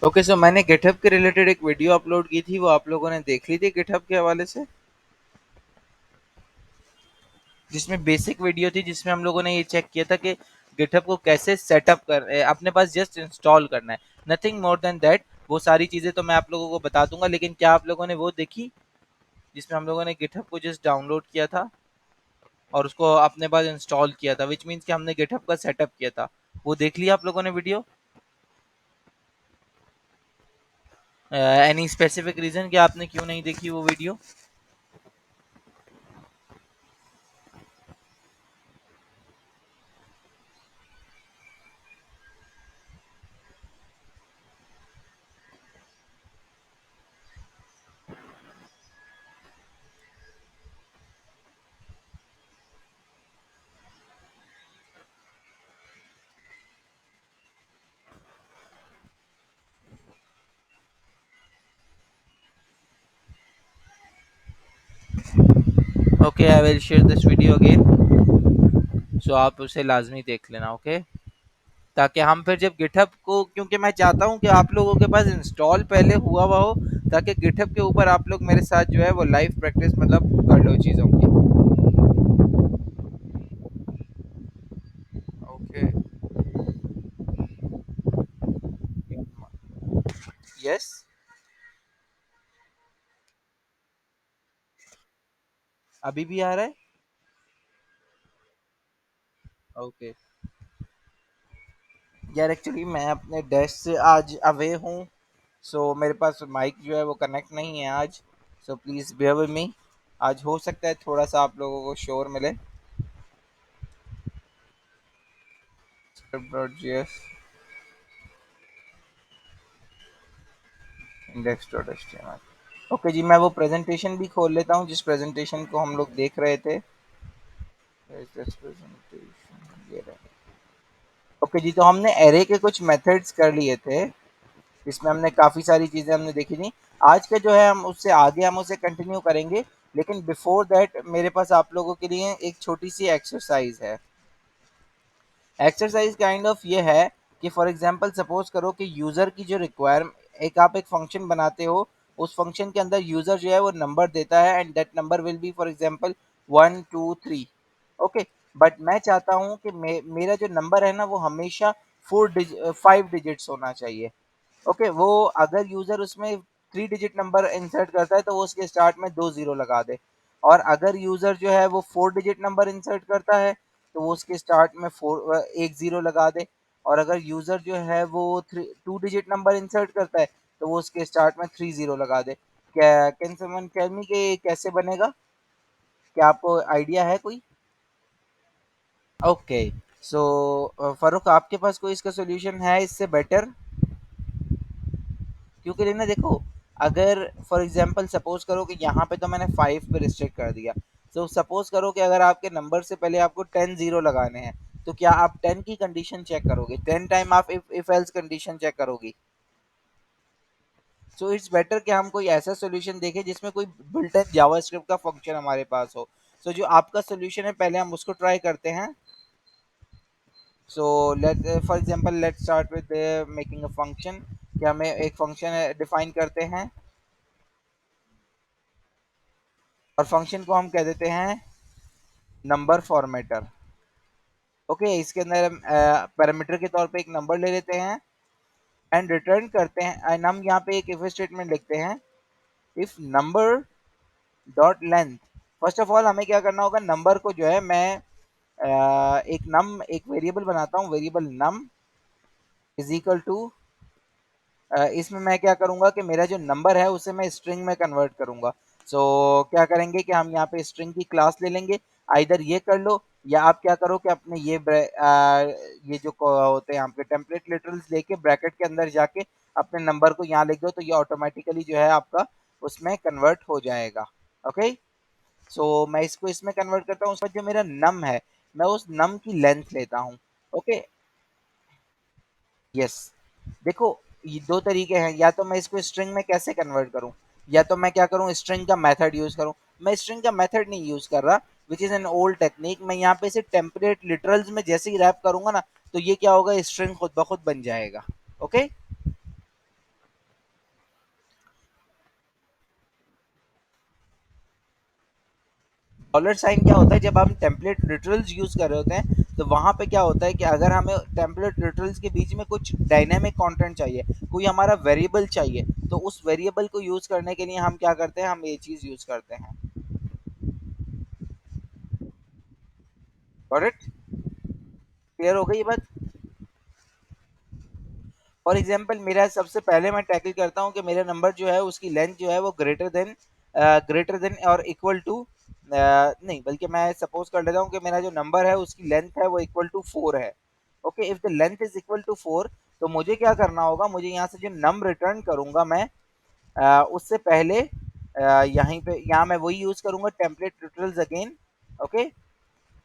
Okay, सो मैंने GitHub के related एक वीडियो अपलोड की थी, वो आप लोगों ने देख ली थी गिटहब के हवाले से, जिसमें बेसिक वीडियो थी, जिसमें हम लोगों ने ये चेक किया था कि गिटहब को कैसे सेटअप अपने पास जस्ट इंस्टॉल करना है, नथिंग मोर देन दैट। वो सारी चीजें तो मैं आप लोगों को बता दूंगा, लेकिन क्या आप लोगों ने वो देखी जिसमें हम लोगों ने गिटहब को जस्ट डाउनलोड किया था और उसको अपने पास इंस्टॉल किया था, विच मीन्स कि हमने गिटहब का सेटअप किया था। वो देख लिया आप लोगों ने वीडियो? एनी स्पेसिफिक रीजन कि आपने क्यों नहीं देखी वो video? Okay, I will share this video again, so आप उसे लाजमी देख लेना। ओके, ताकि हम फिर जब गिटहब को, क्योंकि मैं चाहता हूं कि आप लोगों के पास इंस्टॉल पहले हुआ हो, ताकि गिटहब के ऊपर आप लोग मेरे साथ जो है वो लाइव प्रैक्टिस मतलब कर लो चीज़ों की। ओके। यस। अभी भी आ रहा है? ओके। यार एक्चुअली मैं अपने डेस्क से आज अवे हूँ, सो मेरे पास माइक जो है वो कनेक्ट नहीं है आज, so please bear with me. आज हो सकता है थोड़ा सा आप लोगों को शोर मिले। script.js index.html। ओके जी, मैं वो प्रेजेंटेशन भी खोल लेता हूँ जिस प्रेजेंटेशन को हम लोग देख रहे थे। Where is this presentation? ये रहा। ओके जी, तो हमने एरे के कुछ मेथड्स कर लिए थे, जिसमें हमने काफ़ी सारी चीज़ें हमने देखी थी। आज का जो है हम उससे आगे हम उसे कंटिन्यू करेंगे, लेकिन बिफोर दैट मेरे पास आप लोगों के लिए एक छोटी सी एक्सरसाइज है। एक्सरसाइज काइंड ऑफ ये है कि फॉर एग्जांपल सपोज करो कि यूज़र की जो रिक्वायरमेंट, एक आप एक फंक्शन बनाते हो, उस फंक्शन के अंदर यूज़र जो है वो नंबर देता है and that number will be for example 1 2 3। Okay, but मैं चाहता हूँ कि मेरा जो नंबर है ना वो हमेशा 5 डिजिट्स होना चाहिए। ओके, वो अगर यूजर उसमें 3 डिजिट नंबर इंसर्ट करता है तो वो उसके स्टार्ट में 2 जीरो लगा दे, और अगर यूजर जो है वो 4 डिजिट नंबर इंसर्ट करता है तो वो उसके स्टार्ट में 1 जीरो लगा दे, और अगर यूजर जो है वो 2 डिजिट नंबर इंसर्ट करता है तो वो उसके स्टार्ट में 3 जीरो लगा दे। क्या कैन समवन टेल मी कि कैसे बनेगा? क्या आपको आइडिया है कोई? ओके, सो फारूक, आपके पास कोई इसका सोल्यूशन है इससे बेटर? क्योंकि लेना देखो, अगर फॉर एग्जांपल सपोज करो कि यहाँ पे तो मैंने 5 पे रिस्ट्रिक्ट कर दिया, तो सपोज करो कि अगर आपके नंबर से पहले आपको 10 जीरो लगाने हैं, तो क्या आप 10 की कंडीशन चेक करोगे? 10 टाइम आप इफ एल्स कंडीशन चेक करोगी? सो इट्स बेटर कि हम कोई ऐसा सोल्यूशन देखें जिसमें कोई बिल्ट इन जावास्क्रिप्ट का फंक्शन हमारे पास हो। सो जो आपका सोल्यूशन है पहले हम उसको ट्राई करते हैं। So let for example let's start with making a function, कि हमें एक फंक्शन डिफाइन करते हैं और फंक्शन को हम कह देते हैं नंबर फॉर्मेटर। ओके, इसके अंदर हम पैरामीटर के तौर पे एक नंबर ले लेते हैं एंड रिटर्न करते हैं, एंड हम यहाँ पे एक इफ स्टेटमेंट लिखते हैं, if number dot length. First of all हमें क्या करना होगा, नंबर को जो है मैं एक वेरिएबल बनाता हूँ, variable num is equal to, इसमें मैं क्या करूंगा कि मेरा जो नंबर है उसे मैं स्ट्रिंग में कन्वर्ट करूंगा। सो क्या करेंगे कि हम यहाँ पे स्ट्रिंग की क्लास ले लेंगे। आइदर ये कर लो, या आप क्या करो कि अपने ये जो होते हैं आपके टेम्पलेट लिटरल्स लेके ब्रैकेट के अंदर जाके अपने नंबर को यहाँ लिख दो, तो ये ऑटोमेटिकली जो है आपका उसमें कन्वर्ट हो जाएगा। ओके, सो मैं इसको इसमें कन्वर्ट करता हूँ, उसके बाद जो मेरा नम है मैं उस नम की लेंथ लेता हूँ। Okay, yes. देखो, ये दो तरीके हैं, या तो मैं इसको स्ट्रिंग में कैसे कन्वर्ट करूं, या तो मैं क्या करूं, स्ट्रिंग का मेथड यूज करूं। मैं स्ट्रिंग का मेथड नहीं यूज कर रहा, which is an old technique. मैं यहाँ पे सिर्फ टेम्पलेट लिटरल्स में जैसे ही रैप करूंगा ना, तो ये क्या होगा, स्ट्रिंग खुद ब खुद बन जाएगा। ओके, डॉलर साइन क्या होता है, जब हम टेम्पलेट लिटरल्स यूज कर रहे होते हैं तो वहां पे क्या होता है कि अगर हमें टेम्पलेट लिटरल्स के बीच में कुछ डायनेमिक कंटेंट चाहिए, कोई हमारा वेरिएबल चाहिए, तो उस वेरिएबल को यूज करने के लिए हम क्या करते हैं, हम ये चीज यूज करते हैं। करेक्ट? क्लियर हो गई ये बात? फॉर एग्जाम्पल मेरा सबसे पहले मैं टैकल करता हूँ कि मेरा नंबर जो है उसकी लेंथ जो है वो ग्रेटर देन और इक्वल टू, नहीं बल्कि मैं सपोज कर लेता हूँ कि मेरा जो नंबर है उसकी लेंथ है वो इक्वल टू 4 है। Okay, if the length is equal to 4, तो मुझे क्या करना होगा, मुझे यहाँ से जो नम रिटर्न करूंगा मैं, उससे पहले यहीं पे यहाँ मैं वही यूज करूंगा, template tutorials again. Okay,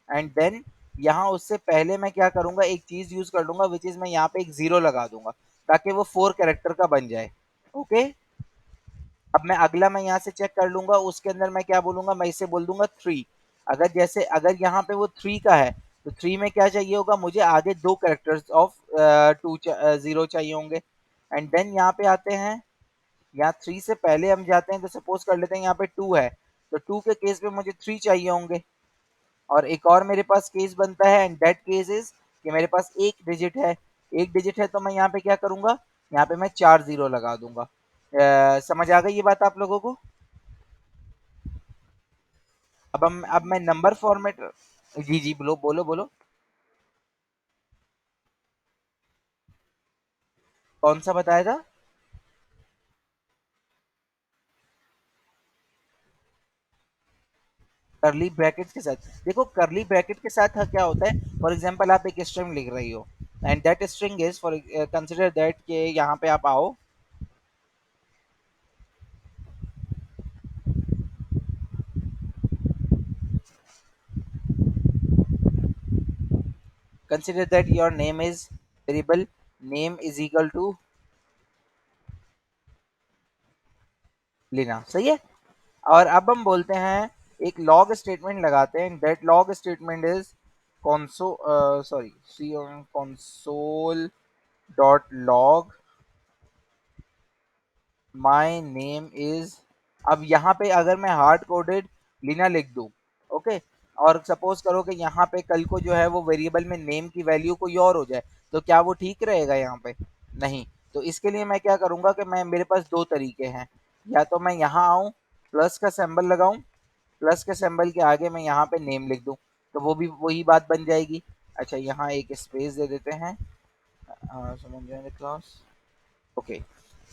and then यहाँ उससे पहले मैं क्या करूंगा, एक चीज यूज कर लूंगा विच इज मैं यहाँ पे एक जीरो लगा दूंगा ताकि वो 4 कैरेक्टर का बन जाए। ओके, अब मैं यहाँ से चेक कर लूंगा, उसके अंदर मैं क्या बोलूंगा, मैं इसे बोल दूंगा 3। अगर यहाँ पे वो 3 का है, तो 3 में क्या चाहिए होगा, मुझे आगे दो कैरेक्टर्स ऑफ 0 चाहिए होंगे। एंड देन यहाँ पे आते हैं, यहाँ 3 से पहले हम जाते हैं, तो सपोज कर लेते हैं यहाँ पे 2 है, तो 2 के केस में मुझे 3 चाहिए होंगे। और एक और मेरे पास केस बनता है, एंड दैट केस इज कि मेरे पास एक डिजिट है। एक डिजिट है तो मैं यहाँ पे क्या करूंगा, यहाँ पे मैं 4 जीरो लगा दूंगा। समझ आ गई ये बात आप लोगों को? अब मैं नंबर फॉर्मेट, जी जी बोलो बोलो बोलो। कौन सा बताया था? करली ब्रैकेट्स के साथ, देखो करली ब्रैकेट के साथ क्या होता है, फॉर एग्जांपल आप एक स्ट्रिंग लिख रही हो, and that string is for, consider that कि यहाँ पे आप आओ, consider that your name is variable, name is equal to Leena, सही है। और अब हम बोलते हैं, एक लॉग स्टेटमेंट लगाते हैं, that log statement is console, sorry, C console dot log my name is. अब यहाँ पे अगर मैं हार्ड कोडेड लीना लिख दूं, ओके, और सपोज करो कि यहाँ पे कल को जो है वो वेरिएबल में नेम की वैल्यू कोई और हो जाए, तो क्या वो ठीक रहेगा यहाँ पे? नहीं। तो इसके लिए मैं क्या करूंगा कि मैं, मेरे पास दो तरीके हैं, या तो मैं यहाँ आऊँ, प्लस का सिंबल लगाऊं, प्लस के सिंबल के आगे मैं यहाँ पे नेम लिख दूं, तो वो भी वही बात बन जाएगी। अच्छा, यहाँ एक स्पेस दे देते हैं, समझ जाएंगे क्लास। ओके,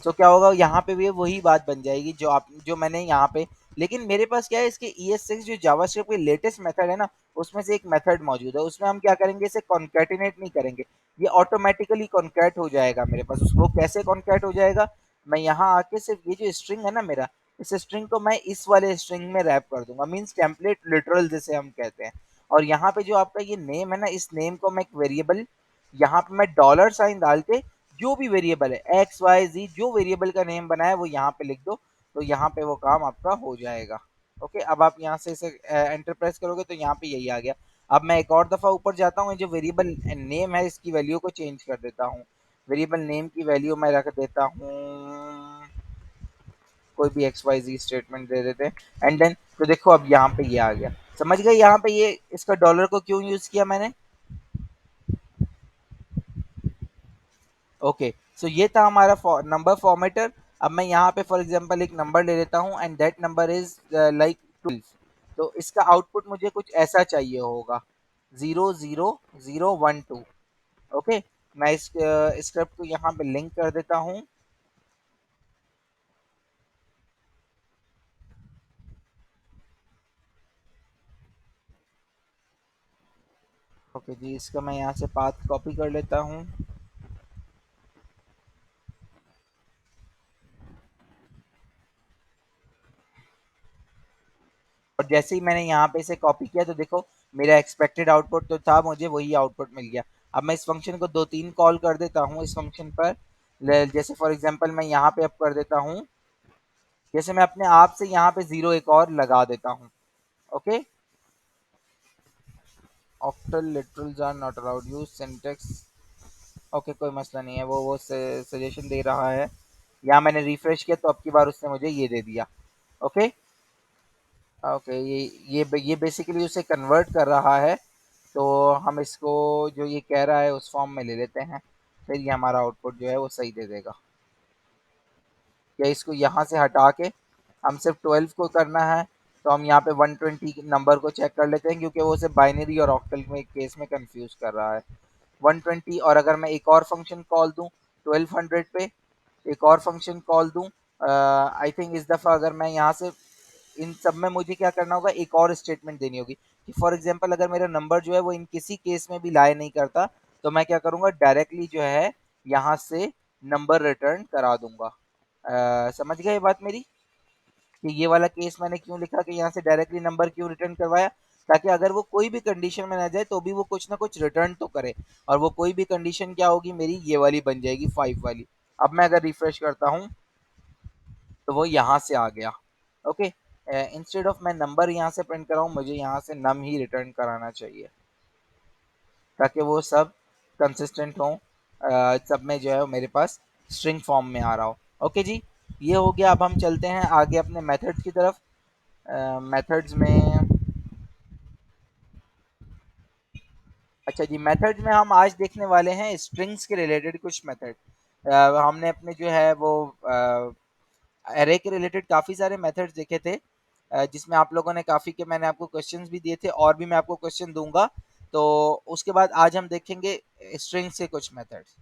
तो क्या होगा, यहाँ पे भी वही बात बन जाएगी जो मैंने यहाँ पे, लेकिन मेरे पास क्या है, इसके ES6 जो जावास्क्रिप्ट के लेटेस्ट मेथड है ना, उसमें से एक मेथड मौजूद है, उसमें हम क्या करेंगे, इसे कॉन्कैटिनेट नहीं करेंगे, ये ऑटोमेटिकली कॉन्कैट हो जाएगा मेरे पास। उसको कैसे कॉन्कैट हो जाएगा, मैं यहाँ आके सिर्फ ये जो स्ट्रिंग है ना मेरा, इस स्ट्रिंग को मैं इस वाले स्ट्रिंग में रैप कर दूंगा, मीन्स टेम्पलेट लिटरल जिसे हम कहते हैं। और यहाँ पे जो आपका ये नेम है ना, इस नेम को मैं एक वेरिएबल, यहाँ पे मैं डॉलर साइन डाल के जो भी वेरिएबल है XYZ, जो वेरिएबल का नेम बना है वो यहाँ पे लिख दो, तो यहाँ पे वो काम आपका हो जाएगा। ओके, अब आप यहाँ से इसे एंटर प्रेस करोगे तो यहाँ पे यही आ गया। अब मैं एक और दफा ऊपर जाता हूँ, जो वेरिएबल नेम है इसकी वैल्यू को चेंज कर देता हूँ। वेरिएबल नेम की वैल्यू मैं रख देता हूँ, कोई भी XYZ स्टेटमेंट दे देते हैं, एंड देन तो देखो अब यहाँ पे ये आ गया। समझ गए यहाँ पे ये इसका डॉलर को क्यों यूज किया मैंने? ओके, सो ये था हमारा नंबर फॉर्मेटर। अब मैं यहाँ पे फॉर एग्जांपल एक नंबर ले लेता हूँ, and that number is like 12। तो इसका आउटपुट मुझे कुछ ऐसा चाहिए होगा, 00012। ओके, मैं इस स्क्रिप्ट को यहाँ पे लिंक कर देता हूँ। ओके जी, इसका मैं यहाँ से पाथ कॉपी कर लेता हूँ, और जैसे ही मैंने यहाँ पे इसे कॉपी किया तो देखो मेरा एक्सपेक्टेड आउटपुट तो था, मुझे वही आउटपुट मिल गया। अब मैं इस फंक्शन को दो तीन कॉल कर देता हूँ इस फंक्शन पर, जैसे फॉर एग्जांपल मैं यहाँ पे अब कर देता हूँ, जैसे मैं अपने आप से यहाँ पे जीरो एक और लगा देता हूँ। Okay, octal literals are not allowed, use syntax. Okay, कोई मसला नहीं है, वो सजेशन दे रहा है। यहाँ मैंने रिफ्रेश किया तो अब की बार उसने मुझे ये दे दिया। ओके, ओके, ये बेसिकली उसे कन्वर्ट कर रहा है। तो हम इसको जो ये कह रहा है उस फॉर्म में ले लेते हैं, फिर ये हमारा आउटपुट जो है वो सही दे देगा। या इसको यहाँ से हटा के हम सिर्फ 12 को करना है, तो हम यहाँ पे 120 नंबर को चेक कर लेते हैं, क्योंकि वो उसे बाइनरी और ऑक्टल में केस में कंफ्यूज कर रहा है। 120, और अगर मैं एक और फंक्शन कॉल दूं 1200 पे, एक और फंक्शन कॉल दूं, आई थिंक इस दफ़ा अगर मैं यहाँ से इन सब में मुझे क्या करना होगा, एक और स्टेटमेंट देनी होगी कि फॉर एग्जांपल अगर मेरा नंबर जो है वो इन किसी केस में भी लाई नहीं करता, तो मैं क्या करूँगा, डायरेक्टली जो है यहाँ से नंबर रिटर्न करा दूँगा। समझ गए बात मेरी? कि ये वाला केस मैंने क्यों लिखा कि यहाँ से डायरेक्टली नंबर क्यों रिटर्न करवाया, ताकि अगर वो कोई भी कंडीशन में ना जाए तो भी वो कुछ ना कुछ रिटर्न तो करे। और वो कोई भी कंडीशन क्या होगी, मेरी ये वाली बन जाएगी 5 वाली। अब मैं अगर रिफ्रेश करता हूँ तो वो यहाँ से आ गया। ओके, इंस्टेड ऑफ मैं नंबर यहाँ से प्रिंट कराऊँ, मुझे यहाँ से नम ही रिटर्न कराना चाहिए, ताकि वो सब कंसिस्टेंट हो, सब में जो है वो मेरे पास स्ट्रिंग फॉर्म में आ रहा हो। ओके जी, ये हो गया। अब हम चलते हैं आगे अपने मेथड्स की तरफ। मेथड्स में, अच्छा जी, मेथड्स में हम आज देखने वाले हैं स्ट्रिंग्स के रिलेटेड कुछ मेथड। हमने अपने जो है वो एरे के रिलेटेड काफ़ी सारे मेथड्स देखे थे, जिसमें आप लोगों ने काफ़ी के मैंने आपको क्वेश्चंस भी दिए थे, और भी मैं आपको क्वेश्चन दूंगा। तो उसके बाद आज हम देखेंगे स्ट्रिंग्स के कुछ मेथड्स।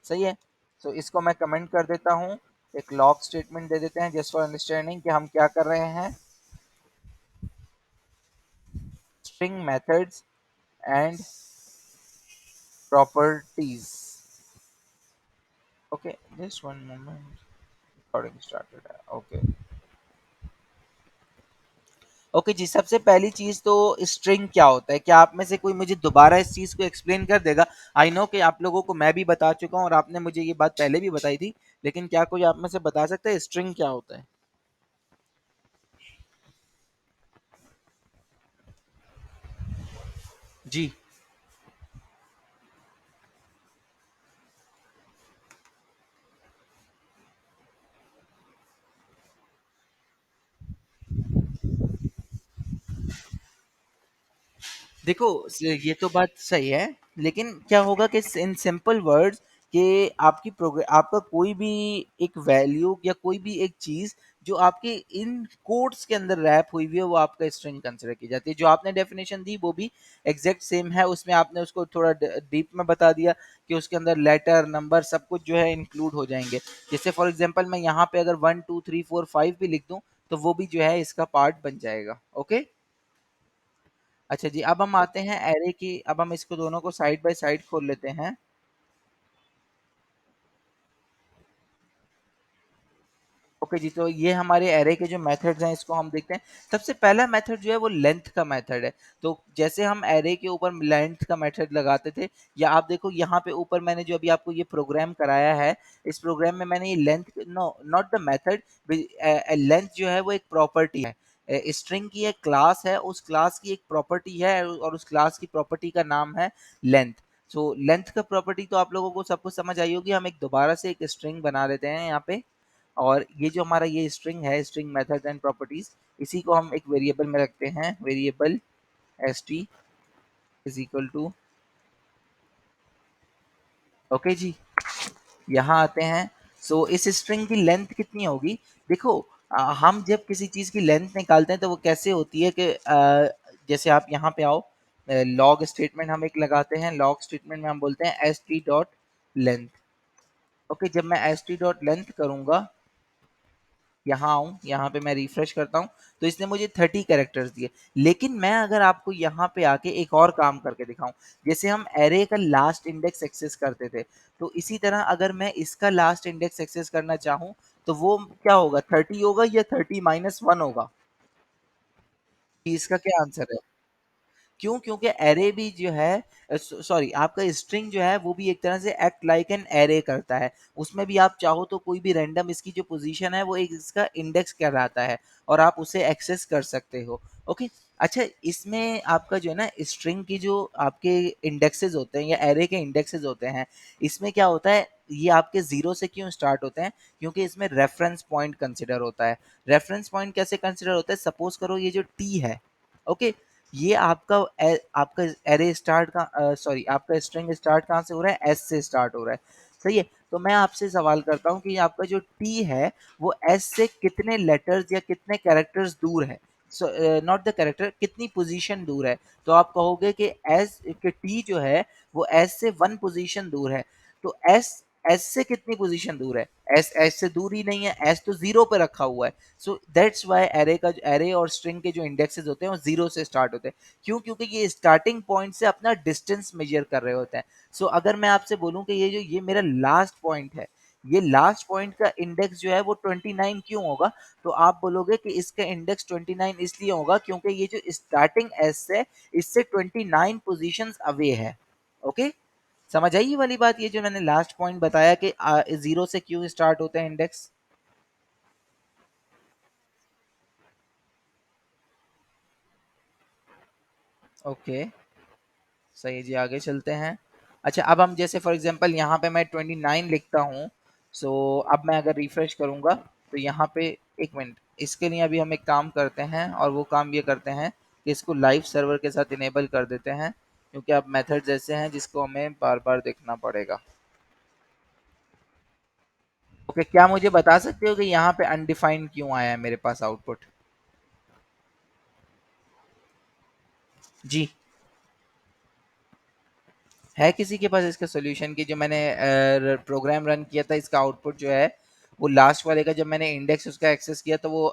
सही है, तो इसको मैं कमेंट कर देता हूँ, एक लॉग स्टेटमेंट दे देते हैं जस्ट फॉर अंडरस्टैंडिंग कि हम क्या कर रहे हैं। String methods and properties. Okay, just one moment, recording started है। ओके, ओके जी, सबसे पहली चीज़ तो स्ट्रिंग क्या होता है? क्या आप में से कोई मुझे दोबारा इस चीज़ को एक्सप्लेन कर देगा? आई नो कि आप लोगों को मैं भी बता चुका हूँ और आपने मुझे ये बात पहले भी बताई थी, लेकिन क्या कोई आप में से बता सकता है स्ट्रिंग क्या होता है? जी। देखो, ये तो बात सही है, लेकिन क्या होगा कि इन सिंपल वर्ड्स कि आपका कोई भी एक वैल्यू या कोई भी एक चीज जो आपके इन कोड्स के अंदर रैप हुई हुई है, वो आपका स्ट्रिंग कंसिडर की जाती है। जो आपने डेफिनेशन दी वो भी एग्जैक्ट सेम है, उसमें आपने उसको थोड़ा डीप में बता दिया कि उसके अंदर लेटर नंबर सब कुछ जो है इंक्लूड हो जाएंगे। जैसे फॉर एग्जांपल मैं यहाँ पे अगर 1 2 3 4 5 भी लिख दूं, तो वो भी जो है इसका पार्ट बन जाएगा। ओके, अच्छा जी, अब हम आते हैं एरे की। अब हम इसको दोनों को साइड बाय साइड खोल लेते हैं। ओके जी, तो ये हमारे एरे के जो मेथड्स हैं इसको हम देखते हैं। सबसे पहला मेथड जो है वो लेंथ का मेथड है। तो जैसे हम एरे के ऊपर लेंथ का मेथड लगाते थे, या आप देखो यहाँ पे ऊपर मैंने जो अभी आपको ये प्रोग्राम कराया है, इस प्रोग्राम में मैंने ये length, no not the method, length जो है वो एक प्रॉपर्टी है। स्ट्रिंग की एक क्लास है, उस क्लास की एक प्रॉपर्टी है, और उस क्लास की प्रॉपर्टी का नाम है लेंथ। सो लेंथ का प्रॉपर्टी तो आप लोगों को सब कुछ समझ आई होगी। हम एक दोबारा से एक स्ट्रिंग बना लेते हैं यहाँ पे, और ये जो हमारा ये स्ट्रिंग है, स्ट्रिंग मेथड एंड प्रॉपर्टीज, इसी को हम एक वेरिएबल में रखते हैं। Variable S T is equal to, okay जी, यहाँ आते हैं। सो इस स्ट्रिंग की लेंथ कितनी होगी? देखो, हम जब किसी चीज़ की लेंथ निकालते हैं तो वो कैसे होती है कि जैसे आप यहाँ पे आओ, लॉग स्टेटमेंट हम एक लगाते हैं। लॉग स्टेटमेंट में हम बोलते हैं S T dot length. Okay, जब मैं एस टी डॉट लेंथ करूँगा, यहाँ आऊँ, यहाँ पे मैं रिफ्रेश करता हूँ, तो इसने मुझे 30 कैरेक्टर्स दिए। लेकिन मैं अगर आपको यहाँ पे आके एक और काम करके दिखाऊँ, जैसे हम एरे का लास्ट इंडेक्स एक्सेस करते थे, तो इसी तरह अगर मैं इसका लास्ट इंडेक्स एक्सेस करना चाहूँ, तो वो क्या होगा, 30 होगा या 30 - 1 होगा? इसका क्या आंसर है? क्यों? क्योंकि एरे भी जो है, सॉरी, आपका स्ट्रिंग जो है वो भी एक तरह से एक्ट लाइक एन एरे करता है। उसमें भी आप चाहो तो कोई भी रैंडम इसकी जो पोजीशन है वो एक इसका इंडेक्स कहलाता है, और आप उसे एक्सेस कर सकते हो। ओके, अच्छा, इसमें आपका जो है ना स्ट्रिंग की जो आपके इंडेक्सेस होते हैं या एरे के इंडेक्सेस होते हैं, इसमें क्या होता है, ये आपके ज़ीरो से क्यों स्टार्ट होते हैं? क्योंकि इसमें रेफरेंस पॉइंट कंसिडर होता है। रेफरेंस पॉइंट कैसे कंसिडर होता है? सपोज़ करो ये जो टी है, ओके? ये आपका एरे स्टार्ट का सॉरी आपका स्ट्रिंग स्टार्ट कहाँ से हो रहा है? एस से स्टार्ट हो रहा है, सही है? तो मैं आपसे सवाल करता हूँ कि आपका जो टी है, वो एस से कितने लेटर्स या कितने कैरेक्टर्स दूर है? नॉट द कैरेक्टर, कितनी पोजीशन दूर है? तो आप कहोगे कि एस कि टी जो है वो एस से वन पोजीशन दूर है। तो एस एस से कितनी पोजीशन दूर है? एस एस से दूर ही नहीं है, एस तो जीरो पे रखा हुआ है। सो दैट्स वाई एरे और स्ट्रिंग के जो इंडेक्सेस होते हैं वो जीरो से स्टार्ट होते हैं। क्यों? क्योंकि ये स्टार्टिंग पॉइंट से अपना डिस्टेंस मेजर कर रहे होते हैं। सो अगर मैं आपसे बोलूं कि ये मेरा लास्ट पॉइंट है, ये लास्ट पॉइंट का इंडेक्स जो है वो 29 क्यों होगा? तो आप बोलोगे कि इसका इंडेक्स 29 इसलिए होगा क्योंकि ये जो स्टार्टिंग एस है, इससे 29 पोजीशंस अवे है। ओके, समझ आई ये वाली बात? ये जो मैंने लास्ट पॉइंट बताया कि जीरो से क्यों स्टार्ट होते हैं इंडेक्स। ओके, सही है जी, आगे चलते हैं। अच्छा, अब हम जैसे फॉर एग्जांपल यहाँ पे मैं 29 लिखता हूँ। सो अब मैं अगर रिफ्रेश करूँगा तो यहाँ पे, एक मिनट, इसके लिए अभी हम एक काम करते हैं और वो काम ये करते हैं कि इसको लाइव सर्वर के साथ इनेबल कर देते हैं, क्योंकि अब मेथड्स ऐसे हैं जिसको हमें बार बार देखना पड़ेगा। ओके, क्या मुझे बता सकते हो कि यहाँ पे अनडिफाइंड क्यों आया है मेरे पास आउटपुट? जी, है किसी के पास इसका सॉल्यूशन? कि जो मैंने प्रोग्राम रन किया था, इसका आउटपुट जो है वो लास्ट वाले का, जब मैंने इंडेक्स उसका एक्सेस किया तो वो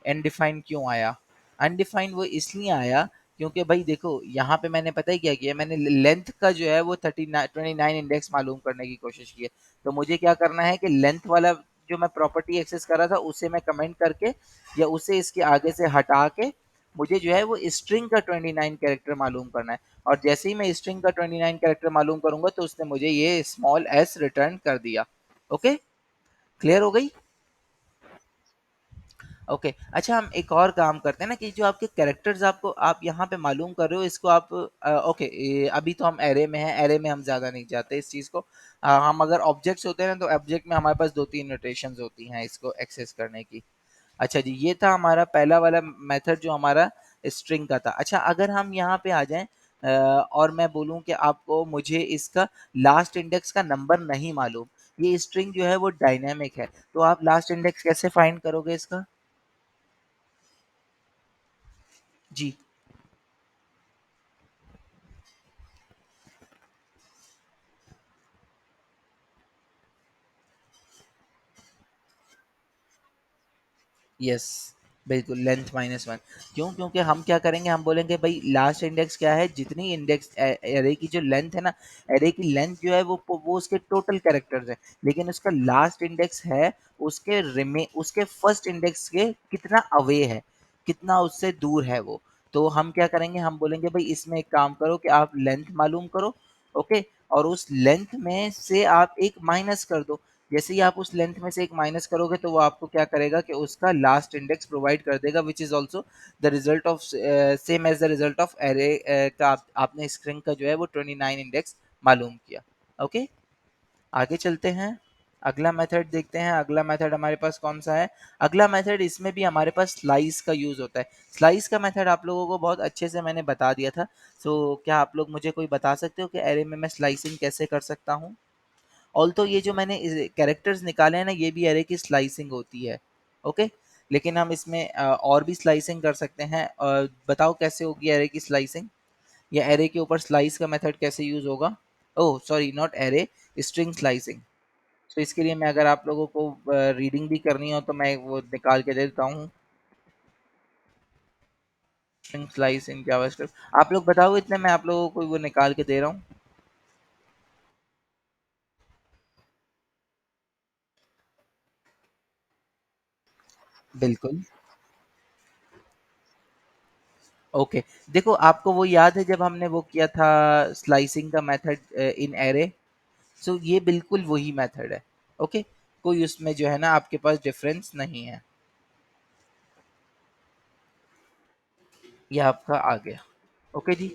अनडिफाइंड क्यों आया? अनडिफाइंड वो इसलिए आया क्योंकि भाई देखो, यहाँ पे मैंने पता है क्या किया, मैंने लेंथ का जो है वो 29 इंडेक्स मालूम करने की कोशिश की है। तो मुझे क्या करना है कि लेंथ वाला जो मैं प्रॉपर्टी एक्सेस कर रहा था उसे मैं कमेंट करके या उसे इसके आगे से हटा के मुझे जो है वो स्ट्रिंग का 29 कैरेक्टर मालूम करना है। और जैसे ही मैं स्ट्रिंग का 29 कैरेक्टर मालूम करूंगा तो उसने मुझे ये स्मॉल एस रिटर्न कर दिया। ओके, क्लियर हो गई? ओके, अच्छा, हम एक और काम करते हैं ना कि जो आपके कैरेक्टर्स आपको आप यहाँ पे मालूम कर रहे हो, इसको आप ओके, अभी तो हम एरे में हैं, एरे में हम ज़्यादा नहीं जाते इस चीज़ को। हम अगर ऑब्जेक्ट्स होते हैं ना, तो ऑब्जेक्ट में हमारे पास दो तीन नोटेशंस होती हैं इसको एक्सेस करने की। अच्छा जी, ये था हमारा पहला वाला मेथड जो हमारा स्ट्रिंग का था। अच्छा, अगर हम यहाँ पे आ जाएं और मैं बोलूँ कि आपको मुझे इसका लास्ट इंडेक्स का नंबर नहीं मालूम, ये स्ट्रिंग जो है वो डायनेमिक है, तो आप लास्ट इंडेक्स कैसे फाइंड करोगे इसका? जी, यस, बिल्कुल, लेंथ माइनस वन। क्यों? क्योंकि हम क्या करेंगे, हम बोलेंगे भाई लास्ट इंडेक्स क्या है, जितनी इंडेक्स एरे की जो लेंथ है ना, एरे की लेंथ जो है वो उसके टोटल कैरेक्टर्स है, लेकिन उसका लास्ट इंडेक्स है उसके फर्स्ट इंडेक्स के कितना अवे है, कितना उससे दूर है वो। तो हम क्या करेंगे, हम बोलेंगे भाई इसमें एक काम करो कि आप लेंथ मालूम करो, ओके, और उस लेंथ में से आप एक माइनस कर दो। जैसे ही आप उस लेंथ में से एक माइनस करोगे तो वो आपको क्या करेगा कि उसका लास्ट इंडेक्स प्रोवाइड कर देगा, which is also the result of same as the result of array का आपने स्ट्रिंग का जो है वो 29 इंडेक्स मालूम किया। ओके, आगे चलते हैं, अगला मेथड देखते हैं। अगला मेथड हमारे पास कौन सा है? अगला मेथड, इसमें भी हमारे पास स्लाइस का यूज होता है। स्लाइस का मेथड आप लोगों को बहुत अच्छे से मैंने बता दिया था। सो क्या आप लोग मुझे कोई बता सकते हो कि एरे में मैं स्लाइसिंग कैसे कर सकता हूँ? ऑल्थो ये जो मैंने कैरेक्टर्स निकाले हैं ना, ये भी एरे की स्लाइसिंग होती है। ओके, लेकिन हम इसमें और भी स्लाइसिंग कर सकते हैं। बताओ कैसे होगी एरे की स्लाइसिंग, या एरे के ऊपर स्लाइस का मेथड कैसे यूज होगा? Oh sorry, not array, string slicing. तो इसके लिए मैं, अगर आप लोगों को रीडिंग भी करनी हो तो मैं वो निकाल के दे देता हूँ। स्ट्रिंग स्लाइस इन जावास्क्रिप्ट, आप लोग बताओ इतने, मैं आप लोगों को वो निकाल के दे रहा हूँ। बिल्कुल, ओके। देखो, आपको वो याद है जब हमने वो किया था स्लाइसिंग का मेथड इन एरे? सो ये बिल्कुल वही मेथड है। ओके, कोई उसमें जो है ना आपके पास डिफरेंस नहीं है। ये आपका आ गया। ओके जी।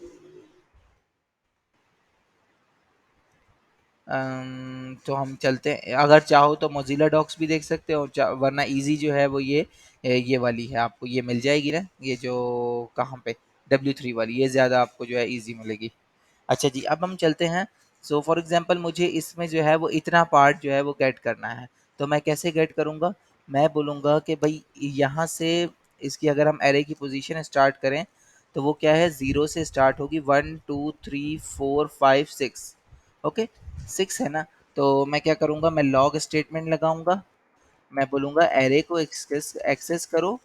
तो हम चलते हैं, अगर चाहो तो मोज़िला डॉक्स भी देख सकते हो, वरना इजी जो है वो ये वाली है, आपको ये मिल जाएगी ना, ये जो कहाँ पे W3 वाली, ये ज़्यादा आपको जो है इजी मिलेगी। अच्छा जी, अब हम चलते हैं। सो फॉर एग्जांपल मुझे इसमें जो है वो इतना पार्ट जो है वो गेट करना है, तो मैं कैसे गेट करूँगा? मैं बोलूँगा कि भाई यहाँ से इसकी अगर हम एरे की पोजीशन स्टार्ट करें, तो वो क्या है, 0 से स्टार्ट होगी, 1 2 3 4 5 6। ओके, 6 है ना? तो मैं क्या करूँगा, मैं लॉग स्टेटमेंट लगाऊँगा। मैं बोलूँगा एरे को एक्सेस एक्सेस करो,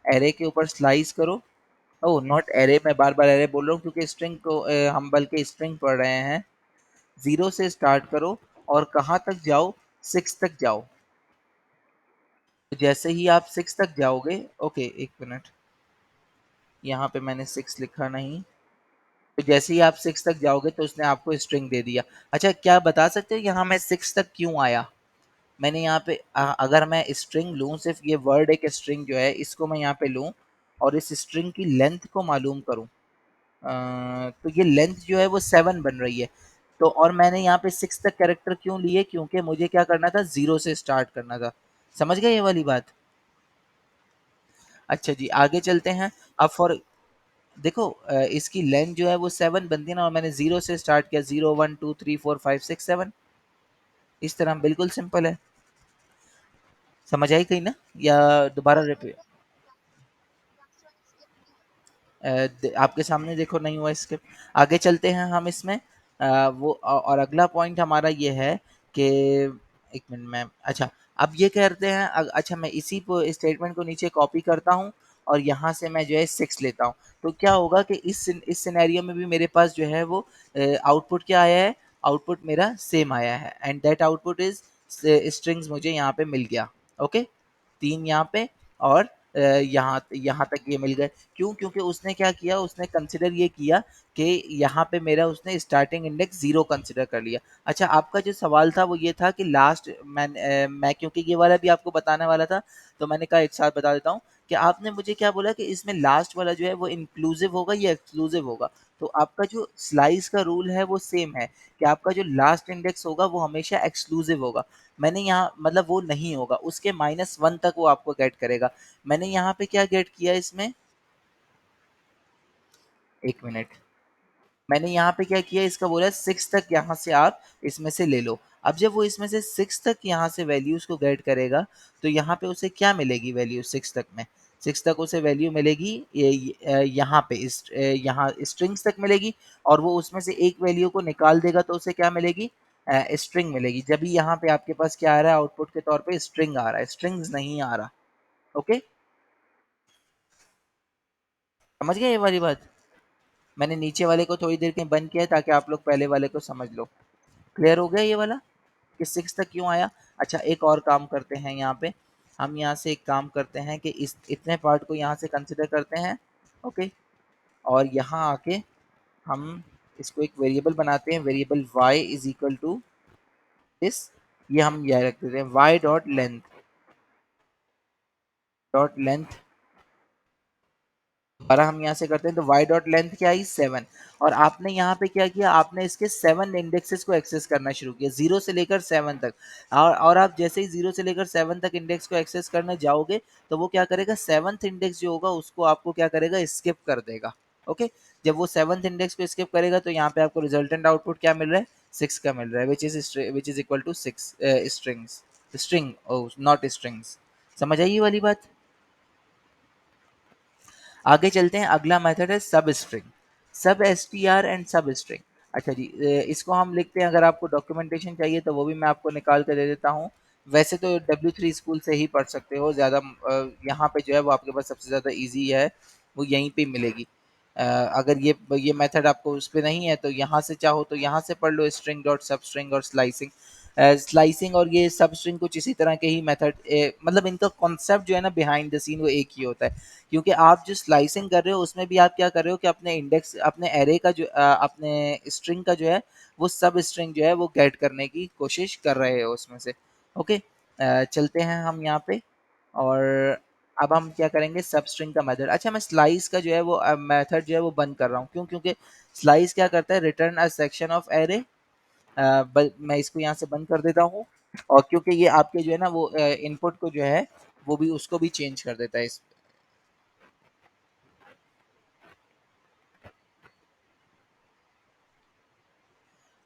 एरे के ऊपर स्लाइस करो। ओह नॉट एरे, मैं बार बार एरे बोल रहा हूँ क्योंकि स्ट्रिंग को हम बल्कि स्ट्रिंग पढ़ रहे हैं। 0 से स्टार्ट करो और कहाँ तक जाओ, 6 तक जाओ। तो जैसे ही आप 6 तक जाओगे, ओके एक मिनट, यहाँ पे मैंने 6 लिखा नहीं। तो जैसे ही आप 6 तक जाओगे तो उसने आपको स्ट्रिंग दे दिया। अच्छा, क्या बता सकते हो यहाँ मैं 6 तक क्यों आया? मैंने यहाँ पे अगर मैं स्ट्रिंग लूँ, सिर्फ ये वर्ड एक स्ट्रिंग जो है इसको मैं यहाँ पे लूँ और इस स्ट्रिंग की लेंथ को मालूम करूँ, तो ये लेंथ जो है वो 7 बन रही है। तो और मैंने यहाँ पे 6 तक कैरेक्टर क्यों लिए? क्योंकि मुझे क्या करना था, 0 से स्टार्ट करना था। समझ गए ये वाली बात? अच्छा जी, आगे चलते हैं। अब फॉर देखो इसकी लेंथ जो है वो 7 बनती है ना, और मैंने 0 से स्टार्ट किया, 0 1 2 3 4 5 6 7, इस तरह बिल्कुल सिंपल है। समझ आई कहीं ना, या दोबारा रिपीट? आपके सामने देखो नहीं हुआ स्किप। आगे चलते हैं हम इसमें। और अगला पॉइंट हमारा ये है कि एक मिनट में, अच्छा अब ये करते हैं, अच्छा मैं इसी स्टेटमेंट को नीचे कॉपी करता हूँ और यहाँ से मैं जो है 6 लेता हूँ। तो क्या होगा कि इस सिनेरियो में भी मेरे पास जो है वो आउटपुट क्या आया है, आउटपुट मेरा सेम आया है, and that output is strings मुझे यहाँ पे मिल गया। ओके, 3 यहाँ पे और यहाँ यहाँ तक ये मिल गए। क्यों? क्योंकि उसने क्या किया, उसने कंसिडर ये किया कि यहाँ पे मेरा उसने स्टार्टिंग इंडेक्स 0 कंसिडर कर लिया। अच्छा, आपका जो सवाल था वो ये था कि लास्ट मैं क्योंकि ये वाला भी आपको बताने वाला था, तो मैंने कहा एक साथ बता देता हूँ कि आपने मुझे क्या बोला कि इसमें लास्ट वाला जो है वो इंक्लूसिव होगा या एक्सक्लूसिव होगा। तो आपका जो स्लाइस का रूल है वो सेम है कि आपका जो लास्ट इंडेक्स होगा वो हमेशा एक्सक्लूसिव होगा। मैंने यहाँ मतलब वो नहीं होगा, उसके -1 तक वो आपको गेट करेगा। मैंने यहाँ पे क्या गेट किया इसमें, एक मिनट, मैंने यहाँ पे क्या किया, इसका बोला 6 तक यहाँ से आप इसमें से ले लो। अब जब वो इसमें से 6 तक यहाँ से वैल्यूज को गेट करेगा, तो यहाँ पे उसे क्या मिलेगी वैल्यू 6 तक में, 6 तक उसे वैल्यू मिलेगी यहाँ पे यहाँ स्ट्रिंग्स तक मिलेगी, और वो उसमें से एक वैल्यू को निकाल देगा तो उसे क्या मिलेगी, स्ट्रिंग मिलेगी। जब भी यहाँ पे आपके पास क्या आ रहा है, आउटपुट के तौर पे स्ट्रिंग आ रहा है, स्ट्रिंग्स नहीं आ रहा। ओके, समझ गए ये वाली बात? मैंने नीचे वाले को थोड़ी देर के लिए बंद किया है ताकि आप लोग पहले वाले को समझ लो। क्लियर हो गया ये वाला कि 6 तक क्यों आया? अच्छा, एक और काम करते हैं यहाँ पे, हम यहाँ से एक काम करते हैं कि इस इतने पार्ट को यहाँ से कंसिडर करते हैं। ओके, और यहाँ आके हम इसको एक वेरिएबल बनाते हैं, variable y is equal to this, ये हम यह रख देते हैं y डॉट लेंथ। दोबारा हम यहाँ से करते हैं तो y डॉट लेंथ क्या आई, 7। और आपने यहाँ पे क्या किया, आपने इसके 7 इंडेक्सेस को एक्सेस करना शुरू किया, 0 से लेकर 7 तक। और आप जैसे ही 0 से लेकर 7 तक इंडेक्स को एक्सेस करने जाओगे, तो वो क्या करेगा, 7th इंडेक्स जो होगा उसको आपको क्या करेगा, स्किप कर देगा। ओके, जब वो 7th इंडेक्स को स्किप करेगा तो यहाँ पे आपको रिजल्टेंट आउटपुट क्या मिल रहा है, 6 का मिल रहा है, which is equal to 6 strings, string not strings. समझ आई ये वाली बात? आगे चलते हैं, अगला मेथड है सब स्ट्रिंग, सब एसटीआर एंड सब स्ट्रिंग। अच्छा जी, इसको हम लिखते हैं, अगर आपको डॉक्यूमेंटेशन चाहिए तो वो भी मैं आपको निकाल कर दे देता हूँ। वैसे तो W3 स्कूल से ही पढ़ सकते हो, ज़्यादा यहाँ पे जो है वो आपके पास सबसे ज़्यादा इजी है, वो यहीं पे मिलेगी। अगर ये मेथड आपको उस पे नहीं है तो यहाँ से चाहो तो यहाँ से पढ़ लो, स्ट्रिंग डॉट सब स्ट्रिंग और स्लाइसिंग। स्लाइसिंग और ये सब स्ट्रिंग कुछ इसी तरह के ही मेथड, मतलब इनका कॉन्सेप्ट जो है ना बिहाइंड द सीन वो एक ही होता है। क्योंकि आप जो स्लाइसिंग कर रहे हो उसमें भी आप क्या कर रहे हो कि अपने इंडेक्स, अपने एरे का जो अपने स्ट्रिंग का जो है वो सब स्ट्रिंग जो है वो गेट करने की कोशिश कर रहे हो उसमें से। ओके, चलते हैं हम यहाँ पे। और अब हम क्या करेंगे, सब स्ट्रिंग का मेथड। अच्छा, मैं स्लाइस का जो है वो मेथड जो है वो बंद कर रहा हूँ, क्यों? क्योंकि स्लाइस क्या करता है, return a section of array. मैं इसको यहाँ से बंद कर देता हूँ, और क्योंकि ये आपके जो है ना वो इनपुट को जो है वो भी उसको भी चेंज कर देता है इस।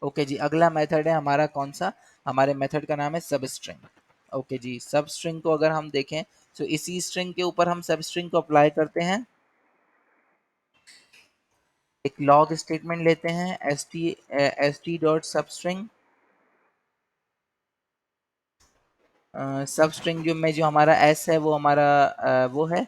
ओके जी, अगला मेथड है हमारा कौन सा, हमारे मेथड का नाम है सब स्ट्रिंग। ओके जी, सब स्ट्रिंग को अगर हम देखें तो इसी स्ट्रिंग के ऊपर हम सब स्ट्रिंग को अप्लाई करते हैं। एक लॉग स्टेटमेंट लेते हैं, st डॉट सब स्ट्रिंग। सब स्ट्रिंग जो में जो हमारा s है वो हमारा वो है।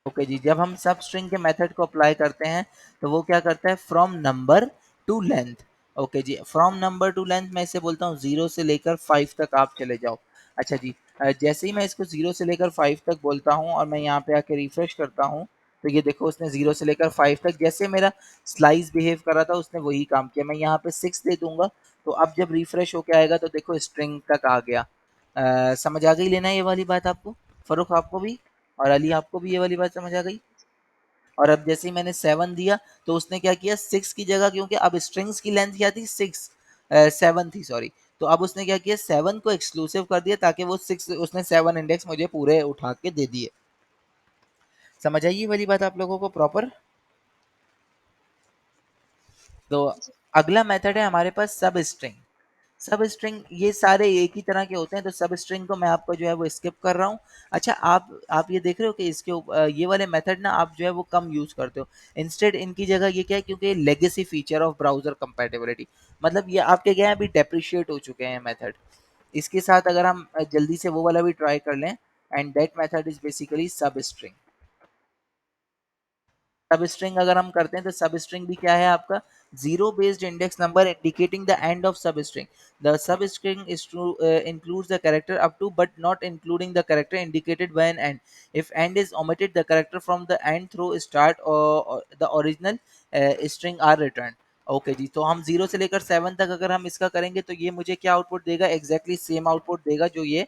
ओके जी, जब हम सब स्ट्रिंग के मेथड को अप्लाई करते हैं तो वो क्या करता है, from number to length. Okay जी, फ्रॉम नंबर टू लेंथ मैं इसे बोलता हूँ 0 से लेकर 5 तक आप चले जाओ। अच्छा जी, जैसे ही मैं इसको 0 से लेकर 5 तक बोलता हूँ और मैं यहाँ पे आके रिफ्रेश करता हूँ, तो ये देखो उसने 0 से लेकर 5 तक जैसे मेरा स्लाइस बिहेव कर रहा था उसने वही काम किया। मैं यहाँ पे 6 दे दूंगा, तो अब जब रिफ्रेश होके आएगा तो देखो स्ट्रिंग तक आ गया। समझ आ गई लेना ये वाली बात आपको, फरुख आपको भी, और अली आपको भी ये वाली बात समझ आ गई? और अब जैसे ही मैंने 7 दिया तो उसने क्या किया, 6 की जगह, क्योंकि अब स्ट्रिंग्स की लेंथ क्या थी, 6, 7 थी सॉरी, तो अब उसने क्या किया, 7 को एक्सक्लूसिव कर दिया ताकि वो 6, उसने 7 इंडेक्स मुझे पूरे उठा के दे दिए। समझ आई ये वाली बात आप लोगों को प्रॉपर? तो अगला मेथड है हमारे पास सब स्ट्रिंग। सब स्ट्रिंग ये सारे एक ही तरह के होते हैं, तो सब स्ट्रिंग को मैं आपको जो है वो स्किप कर रहा हूँ। अच्छा, आप ये देख रहे हो कि इसके ये वाले मेथड ना आप जो है वो कम यूज करते हो। इंस्टेड इनकी जगह ये क्या है, क्योंकि ये legacy feature of browser compatibility, मतलब ये आपके क्या है अभी डेप्रिशिएट हो चुके हैं मेथड। इसके साथ अगर हम जल्दी से वो वाला भी ट्राई कर लें, and that method is basically सब स्ट्रिंग। सब स्ट्रिंग अगर हम करते हैं तो सब स्ट्रिंग भी क्या है आपका, zero based index number indicating the end of सब string. The sub string is to includes the character up to but not including the character indicated by an end. If end is omitted, the character from the end through start or the original string are returned. Okay जी, तो हम 0 से लेकर 7 तक अगर हम इसका करेंगे तो ये मुझे क्या आउटपुट देगा, एग्जैक्टली सेम आउटपुट देगा जो ये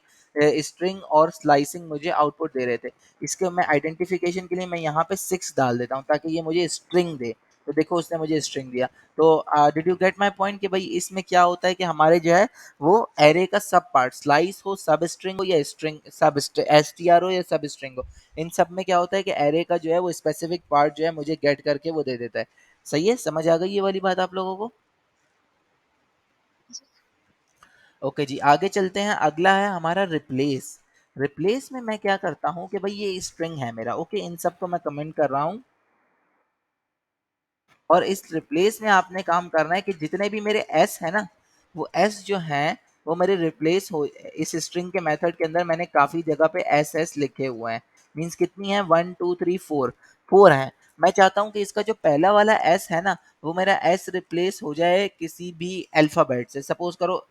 स्ट्रिंग और स्लाइसिंग मुझे आउटपुट दे रहे थे। इसके मैं आइडेंटिफिकेशन के लिए मैं यहाँ पे 6 डाल देता हूँ ताकि ये मुझे स्ट्रिंग दे। तो देखो उसने मुझे स्ट्रिंग दिया। तो did you get my point कि भाई इसमें क्या होता है कि हमारे जो है वो एरे का सब पार्ट, स्लाइस हो, सब स्ट्रिंग हो या स्ट्रिंग सब एसटीआर हो या सब स्ट्रिंग हो, इन सब में क्या होता है कि एरे का जो है वो स्पेसिफिक पार्ट जो है मुझे गेट करके वो दे देता है। सही है, समझ आ गई ये वाली बात आप लोगों को? ओके जी, आगे चलते हैं। अगला है हमारा रिप्लेस। रिप्लेस में मैं क्या करता हूँ कि भाई ये स्ट्रिंग है मेरा, ओके, इन सब को मैं कमेंट कर रहा हूँ, और इस रिप्लेस में आपने काम करना है कि जितने भी मेरे एस है ना, वो एस जो हैं वो मेरे रिप्लेस हो। इस स्ट्रिंग के मेथड के अंदर मैंने काफी जगह पे एस एस लिखे हुए हैं। मीन्स कितनी है, 1 2 3 4, 4 है। मैं चाहता हूँ कि इसका जो पहला वाला एस है ना, वो मेरा एस रिप्लेस हो जाए किसी भी अल्फाबेट से, सपोज करो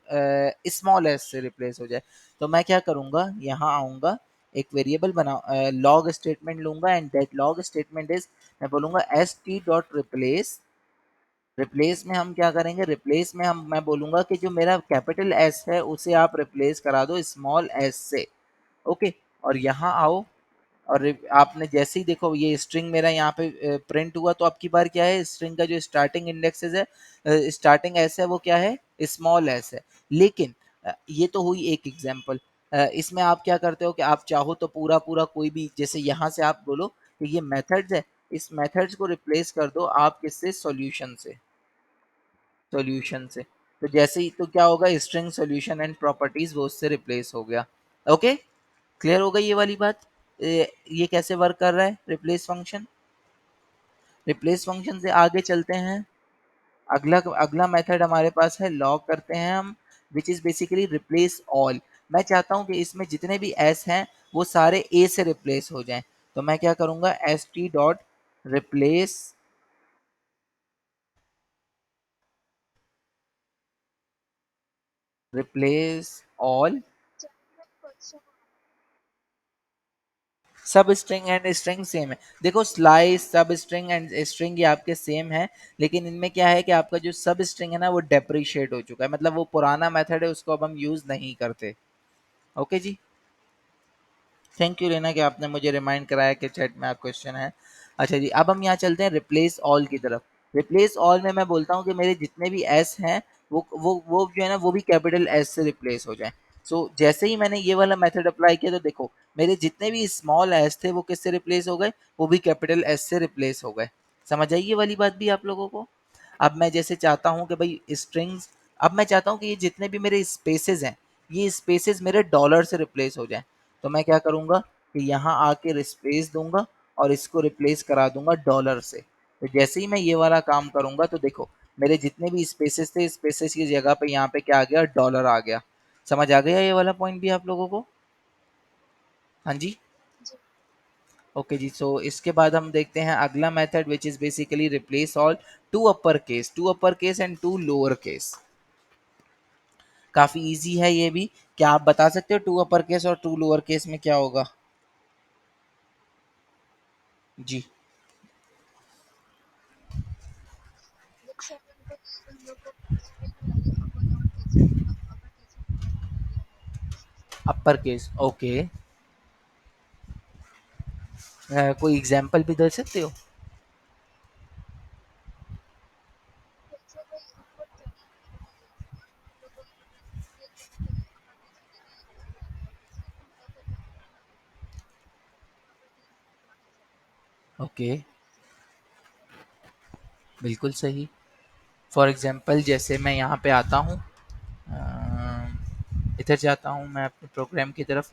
स्मॉल एस से रिप्लेस हो जाए। तो मैं क्या करूँगा, यहाँ आऊँगा, एक वेरिएबल बना लॉग स्टेटमेंट लूंगा, and that log statement is, मैं बोलूंगा S T dot replace. Replace में हम क्या करेंगे, रिप्लेस में हम मैं बोलूंगा कि जो मेरा कैपिटल एस है उसे आप रिप्लेस करा दो स्मॉल एस से। ओके, और यहाँ आओ, और आपने जैसे ही देखो ये स्ट्रिंग मेरा यहाँ पे प्रिंट हुआ, तो अब की बार क्या है, स्ट्रिंग का जो स्टार्टिंग इंडेक्सेस है, स्टार्टिंग एस है वो क्या है, स्मॉल एस है। लेकिन ये तो हुई एक एग्जांपल। इसमें आप क्या करते हो कि आप चाहो तो पूरा पूरा कोई भी, जैसे यहाँ से आप बोलो कि ये मेथड्स है, इस मेथड्स को रिप्लेस कर दो आप किससे, सॉल्यूशन से, सॉल्यूशन से। तो जैसे ही तो क्या होगा, स्ट्रिंग सॉल्यूशन एंड प्रॉपर्टीज वो उससे रिप्लेस हो गया। ओके, क्लियर हो गई ये वाली बात? ये कैसे वर्क कर रहा है रिप्लेस फंक्शन? रिप्लेस फंक्शन से आगे चलते हैं। अगला अगला मेथड हमारे पास है, लॉग करते हैं हम, विच इज बेसिकली रिप्लेस ऑल। मैं चाहता हूं कि इसमें जितने भी एस हैं वो सारे ए से रिप्लेस हो जाएं। तो मैं क्या करूंगा, S T dot replace, replace all. सब स्ट्रिंग एंड स्ट्रिंग सेम है, देखो स्लाइस सब स्ट्रिंग एंड स्ट्रिंग ये आपके सेम है, लेकिन इनमें क्या है कि आपका जो सब स्ट्रिंग है ना वो डेप्रिशिएट हो चुका है, मतलब वो पुराना मेथड है उसको अब हम यूज नहीं करते। ओके जी, थैंक यू लेना कि आपने मुझे रिमाइंड कराया कि चैट में आप क्वेश्चन है। अच्छा जी, अब हम यहाँ चलते हैं रिप्लेस ऑल की तरफ। रिप्लेस ऑल में मैं बोलता हूँ कि मेरे जितने भी एस हैं वो जो है ना वो भी कैपिटल एस से रिप्लेस हो जाएं। सो जैसे ही मैंने ये वाला मेथड अप्लाई किया तो देखो मेरे जितने भी स्मॉल एस थे वो किससे रिप्लेस हो गए, वो भी कैपिटल एस से रिप्लेस हो गए। समझ आई ये वाली बात भी आप लोगों को? अब मैं जैसे चाहता हूँ कि भाई स्ट्रिंग्स, अब मैं चाहता हूँ कि ये जितने भी मेरे स्पेसेस हैं ये स्पेसेस मेरे डॉलर से रिप्लेस हो जाएं। तो मैं क्या करूँगा कि यहाँ आके स्पेस दूंगा और इसको रिप्लेस करा दूंगा डॉलर से। तो जैसे ही मैं ये वाला काम करूँगा तो देखो मेरे जितने भी स्पेसेस थे स्पेसेस की जगह पे यहाँ पे क्या आ गया, डॉलर आ गया। समझ आ गया ये वाला पॉइंट भी आप लोगों को? हाँ जी, ओके जी। सो इसके बाद हम देखते हैं अगला method which is basically replace all to upper case and to lower case. काफी इजी है ये भी। क्या आप बता सकते हो टू अपर केस और टू लोअर केस में क्या होगा? जी, अपर केस, ओके। कोई एग्जांपल भी दे सकते हो? ओके, बिल्कुल सही। फॉर एग्जांपल जैसे मैं यहाँ पे आता हूँ, इधर जाता हूँ मैं अपने प्रोग्राम की तरफ,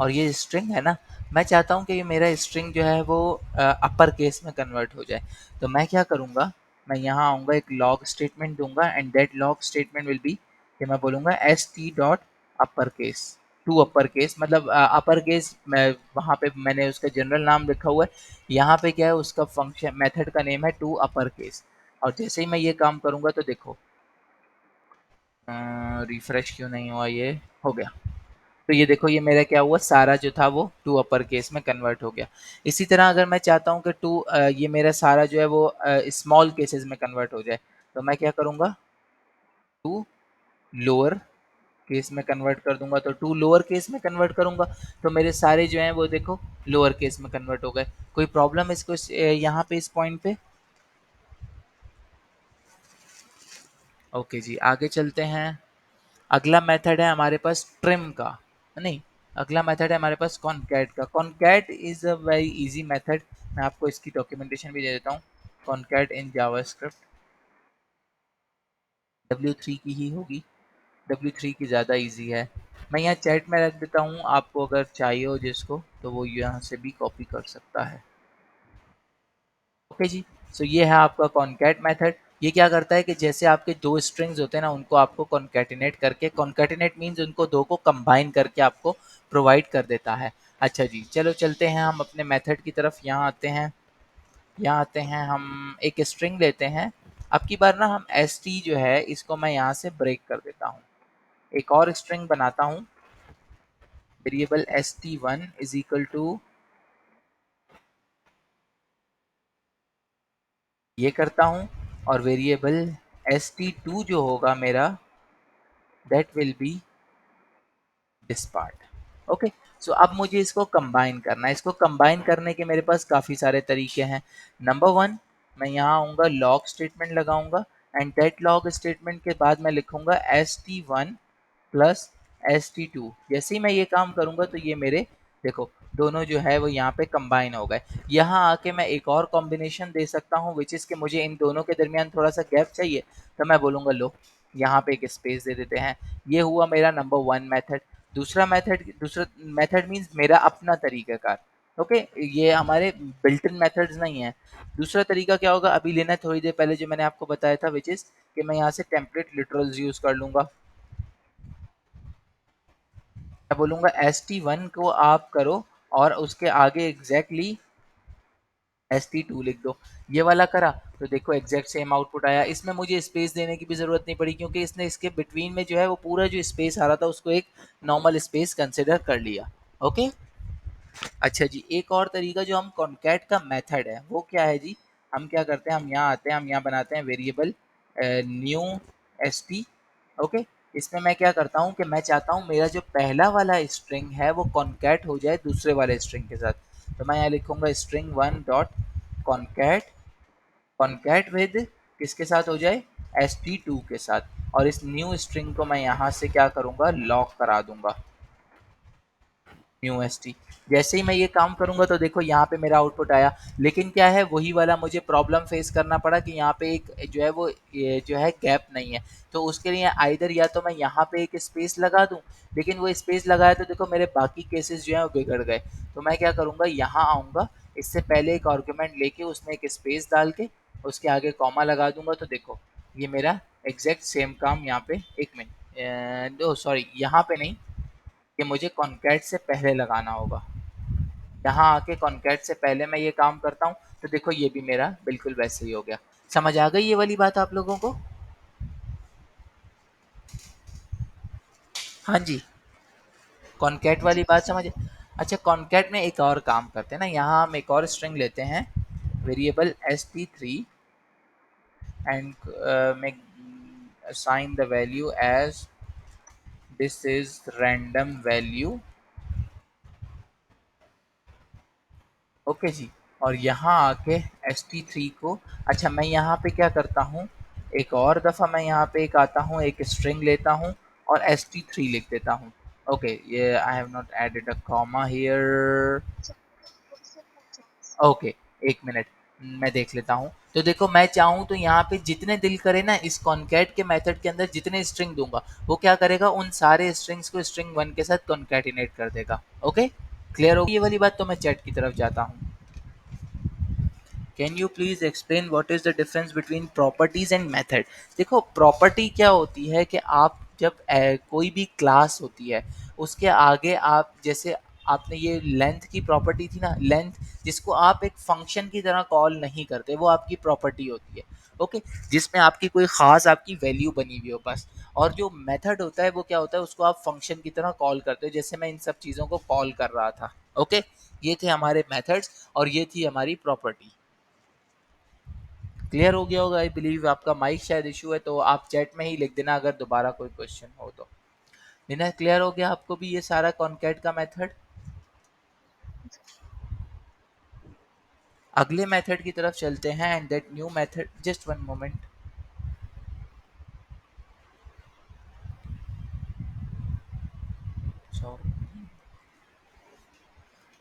और ये स्ट्रिंग है ना, मैं चाहता हूँ कि ये मेरा स्ट्रिंग जो है वो अपर केस में कन्वर्ट हो जाए। तो मैं क्या करूँगा, मैं यहाँ आऊँगा, एक लॉग स्टेटमेंट दूंगा and that log statement will be कि मैं बोलूँगा S T dot upper case, to upper case, मतलब अपर केस मैं वहाँ पे मैंने उसका जनरल नाम लिखा हुआ है, यहाँ पे क्या है उसका फंक्शन मेथड का नेम है टू अपर केस। और जैसे ही मैं ये काम करूँगा तो देखो रिफ्रेश क्यों नहीं हुआ, ये हो गया। तो ये देखो ये मेरा क्या हुआ, सारा जो था वो टू अपर केस में कन्वर्ट हो गया। इसी तरह अगर मैं चाहता हूँ कि ये मेरा सारा जो है वो स्मॉल केसेस में कन्वर्ट हो जाए, तो मैं क्या करूँगा, टू लोअर केस में कन्वर्ट कर दूंगा। तो टू लोअर केस में कन्वर्ट करूंगा तो मेरे सारे जो हैं वो देखो लोअर केस में कन्वर्ट हो गए। कोई प्रॉब्लम इसको यहाँ पे इस पॉइंट पे? ओके जी, आगे चलते हैं। अगला मेथड है हमारे पास ट्रिम का, नहीं, अगला मेथड है हमारे पास कॉनकैट का। Concat is a very easy method, मैं आपको इसकी डॉक्यूमेंटेशन भी दे देता हूँ। कॉनकैट इन जावास्क्रिप्ट W3 की ही होगी, W3 की ज़्यादा इजी है। मैं यहाँ चैट में रख देता हूँ, आपको अगर चाहिए हो जिसको तो वो यहाँ से भी कॉपी कर सकता है। ओके जी, सो ये है आपका कॉनकैट मेथड। ये क्या करता है कि जैसे आपके दो स्ट्रिंग्स होते हैं ना उनको आपको कॉन्कैटिनेट करके, कॉन्कैटिनेट मीन्स उनको दो को कंबाइन करके आपको प्रोवाइड कर देता है। अच्छा जी, चलो चलते हैं हम अपने मेथड की तरफ। यहाँ आते हैं, यहाँ आते हैं, हम एक स्ट्रिंग लेते हैं। अब की बार ना हम एस टी जो है इसको मैं यहाँ से ब्रेक कर देता हूँ, एक और स्ट्रिंग बनाता हूँ, variable S T one is equal to ये करता हूँ, और वेरिएबल एस टी टू जो होगा मेरा that will be this part. Okay, so अब मुझे इसको कंबाइन करना है। इसको कंबाइन करने के मेरे पास काफ़ी सारे तरीके हैं। नंबर वन, मैं यहाँ आऊँगा, लॉग स्टेटमेंट लगाऊंगा एंड दैट लॉग स्टेटमेंट के बाद मैं लिखूंगा S T one plus S T two. जैसे ही मैं ये काम करूंगा तो ये मेरे देखो दोनों जो है वो यहाँ पे कंबाइन हो गए। यहाँ आके मैं एक और कॉम्बिनेशन दे सकता हूँ विच इज़ कि मुझे इन दोनों के दरमियान थोड़ा सा गैप चाहिए, तो मैं बोलूँगा लो यहाँ पे एक स्पेस दे देते हैं। ये हुआ मेरा नंबर वन मेथड। दूसरा मेथड मीन्स मेरा अपना तरीक़ाकार। ओके, ये हमारे बिल्ट इन मेथड्स नहीं है। दूसरा तरीका क्या होगा, अभी लेना है थोड़ी देर पहले जो मैंने आपको बताया था, विच इज़ कि मैं यहाँ से टेम्पलेट लिटरल्स यूज़ कर लूँगा। मैं बोलूँगा एस टी वन को आप करो और उसके आगे एग्जैक्टली एस टी टू लिख दो। ये वाला करा तो देखो एग्जैक्ट सेम आउटपुट आया। इसमें मुझे स्पेस देने की भी ज़रूरत नहीं पड़ी क्योंकि इसने इसके बिटवीन में जो है वो पूरा जो स्पेस आ रहा था उसको एक नॉर्मल स्पेस कंसिडर कर लिया। ओके, अच्छा जी, एक और तरीका जो हम कॉन्कैट का मेथड है वो क्या है जी, हम क्या करते हैं, हम यहाँ आते हैं, हम यहाँ बनाते हैं variable new S T. Okay, इसमें मैं क्या करता हूँ कि मैं चाहता हूँ मेरा जो पहला वाला स्ट्रिंग है वो कॉन्कैट हो जाए दूसरे वाले स्ट्रिंग के साथ। तो मैं यहाँ लिखूंगा string one dot concat, concat with किसके साथ हो जाए, st2 के साथ, और इस न्यू स्ट्रिंग को मैं यहाँ से क्या करूँगा, लॉक करा दूंगा न्यू एस टी। जैसे ही मैं ये काम करूंगा तो देखो यहाँ पे मेरा आउटपुट आया, लेकिन क्या है वही वाला मुझे प्रॉब्लम फेस करना पड़ा कि यहाँ पे एक जो है वो ये जो है गैप नहीं है। तो उसके लिए आइदर या तो मैं यहाँ पे एक स्पेस लगा दूं, लेकिन वो स्पेस लगाया तो देखो मेरे बाकी केसेस जो है वो बिगड़ गए। तो मैं क्या करूँगा, यहाँ आऊँगा, इससे पहले एक आर्ग्यूमेंट लेके उसमें एक स्पेस डाल के उसके आगे कॉमा लगा दूंगा, तो देखो ये मेरा एग्जैक्ट सेम काम यहाँ पे, एक मिनट, दो सॉरी यहाँ पे नहीं, कि मुझे कॉन्कैट से पहले लगाना होगा। यहाँ आके कॉन्कैट से पहले मैं ये काम करता हूँ तो देखो ये भी मेरा बिल्कुल वैसे ही हो गया। समझ आ गई ये वाली बात आप लोगों को? हाँ जी, कॉन्कैट वाली बात समझ। अच्छा, कॉन्कैट में एक और काम करते हैं ना, यहाँ हम एक और स्ट्रिंग लेते हैं, variable st3, and make assign the value as this is random value। Okay जी। और यहाँ आके st3 को, अच्छा मैं यहाँ पे क्या करता हूँ, एक और दफ़ा मैं यहाँ पे एक आता हूँ, एक स्ट्रिंग लेता हूँ और st3 लिख देता हूँ। ओके, ये I have not added a comma here. Okay, एक मिनट, मैं देख लेता हूँ। तो देखो मैं चाहूँ तो यहाँ पे जितने दिल करे ना इस कॉन्कैट के मेथड के अंदर जितने स्ट्रिंग दूंगा, वो क्या करेगा, उन सारे स्ट्रिंग्स को स्ट्रिंग वन के साथ कॉन्कैटिनेट कर देगा। ओके, क्लियर होगी ये वाली बात? तो मैं चैट की तरफ जाता हूँ। Can you please explain what is the difference between properties and method? देखो प्रॉपर्टी क्या होती है कि आप जब कोई भी क्लास होती है उसके आगे आप जैसे, आपने ये लेंथ की प्रॉपर्टी थी ना, लेंथ जिसको आप एक फंक्शन की तरह कॉल नहीं करते, वो आपकी प्रॉपर्टी होती है। ओके, जिसमें आपकी कोई खास आपकी वैल्यू बनी हुई हो बस। और जो मेथड होता है वो क्या होता है, उसको आप फंक्शन की तरह कॉल करते हो, जैसे मैं इन सब चीज़ों को कॉल कर रहा था। ओके, ये थे हमारे मेथड्स और ये थी हमारी प्रॉपर्टी। क्लियर हो गया होगा आई बिलीव। आपका माइक शायद इशू है तो आप चैट में ही लिख देना अगर दोबारा कोई क्वेश्चन हो तो। निना, क्लियर हो गया आपको भी ये सारा कॉन्कैट का मेथड? अगले मेथड की तरफ चलते हैं, and that new method, just one moment. Sorry.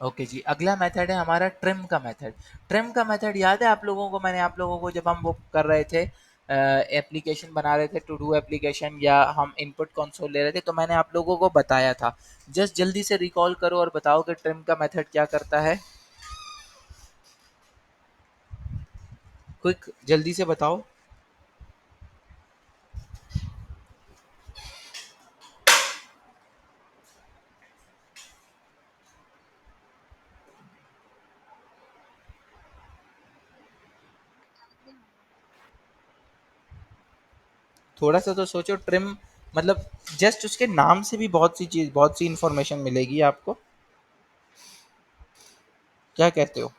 Okay जी, अगला मेथड है हमारा ट्रिम का मेथड। ट्रिम का मेथड याद है आप लोगों को? मैंने आप लोगों को जब हम वो कर रहे थे, एप्लीकेशन बना रहे थे, टू डू एप्लीकेशन, या हम इनपुट कंसोल ले रहे थे, तो मैंने आप लोगों को बताया था। जस्ट जल्दी से रिकॉल करो और बताओ कि ट्रिम का मेथड क्या करता है। क्विक, जल्दी से बताओ। थोड़ा सा तो सोचो, ट्रिम मतलब जस्ट उसके नाम से भी बहुत सी चीज, बहुत सी इंफॉर्मेशन मिलेगी आपको। क्या कहते हो?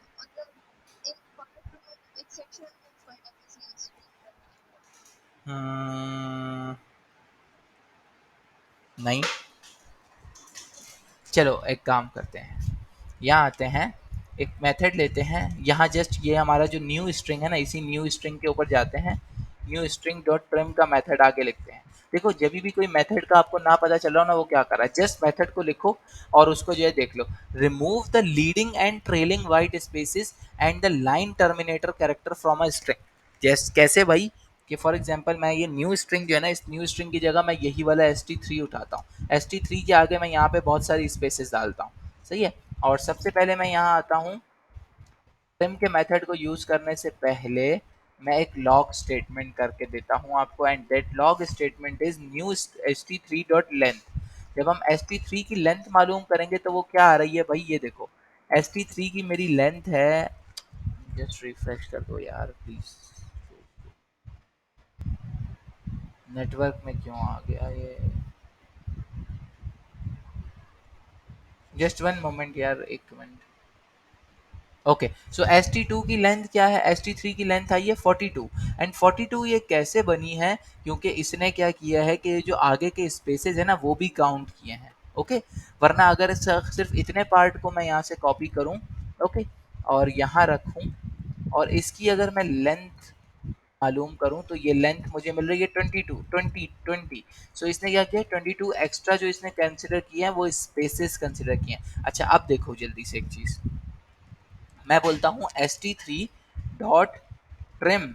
हम्म, नहीं। चलो एक काम करते हैं, यहाँ आते हैं, एक मेथड लेते हैं, यहाँ जस्ट ये हमारा जो न्यू स्ट्रिंग है ना, इसी न्यू स्ट्रिंग के ऊपर जाते हैं, न्यू स्ट्रिंग डॉट ट्रिम का मेथड आगे लिखते हैं। देखो जब भी कोई मेथड का आपको ना पता चल रहा हो ना, वो क्या कर रहा है, जस्ट मेथड को लिखो और उसको जो है देख लो। Remove the leading and trailing white spaces and the line terminator character from a string. Just कैसे भाई, कि फॉर एग्जांपल मैं ये न्यू स्ट्रिंग जो है ना, इस न्यू स्ट्रिंग की जगह मैं यही वाला st3 उठाता हूँ, st3 के आगे मैं यहाँ पे बहुत सारी स्पेसेस डालता हूँ, सही है। और सबसे पहले मैं यहाँ आता हूँ, trim के मेथड को यूज करने से पहले मैं एक लॉग स्टेटमेंट करके देता हूँ आपको, and that log statement is new st3 dot length. जब हम st3 की लेंथ मालूम करेंगे तो वो क्या आ रही है भाई, ये देखो st3 की मेरी लेंथ है, जस्ट रिफ्रेश कर दो यार प्लीज, नेटवर्क में क्यों आ गया ये, जस्ट वन मोमेंट यार, एक मिनट। ओके, सो st2 की लेंथ क्या है, st3 की लेंथ आई है 42, एंड 42 ये कैसे बनी है, क्योंकि इसने क्या किया है कि जो आगे के स्पेसेस है ना वो भी काउंट किए हैं। ओके, वरना अगर सिर्फ इतने पार्ट को मैं यहाँ से कॉपी करूँ, ओके, और यहाँ रखूँ, और इसकी अगर मैं लेंथ मालूम करूँ तो ये लेंथ मुझे मिल रही है 22 20 20। सो इसने क्या किया, 22 एक्स्ट्रा जो इसने कंसिडर किए हैं वो स्पेसेस कंसिडर किए हैं। अच्छा अब देखो जल्दी से एक चीज़, मैं बोलता हूँ st3 dot trim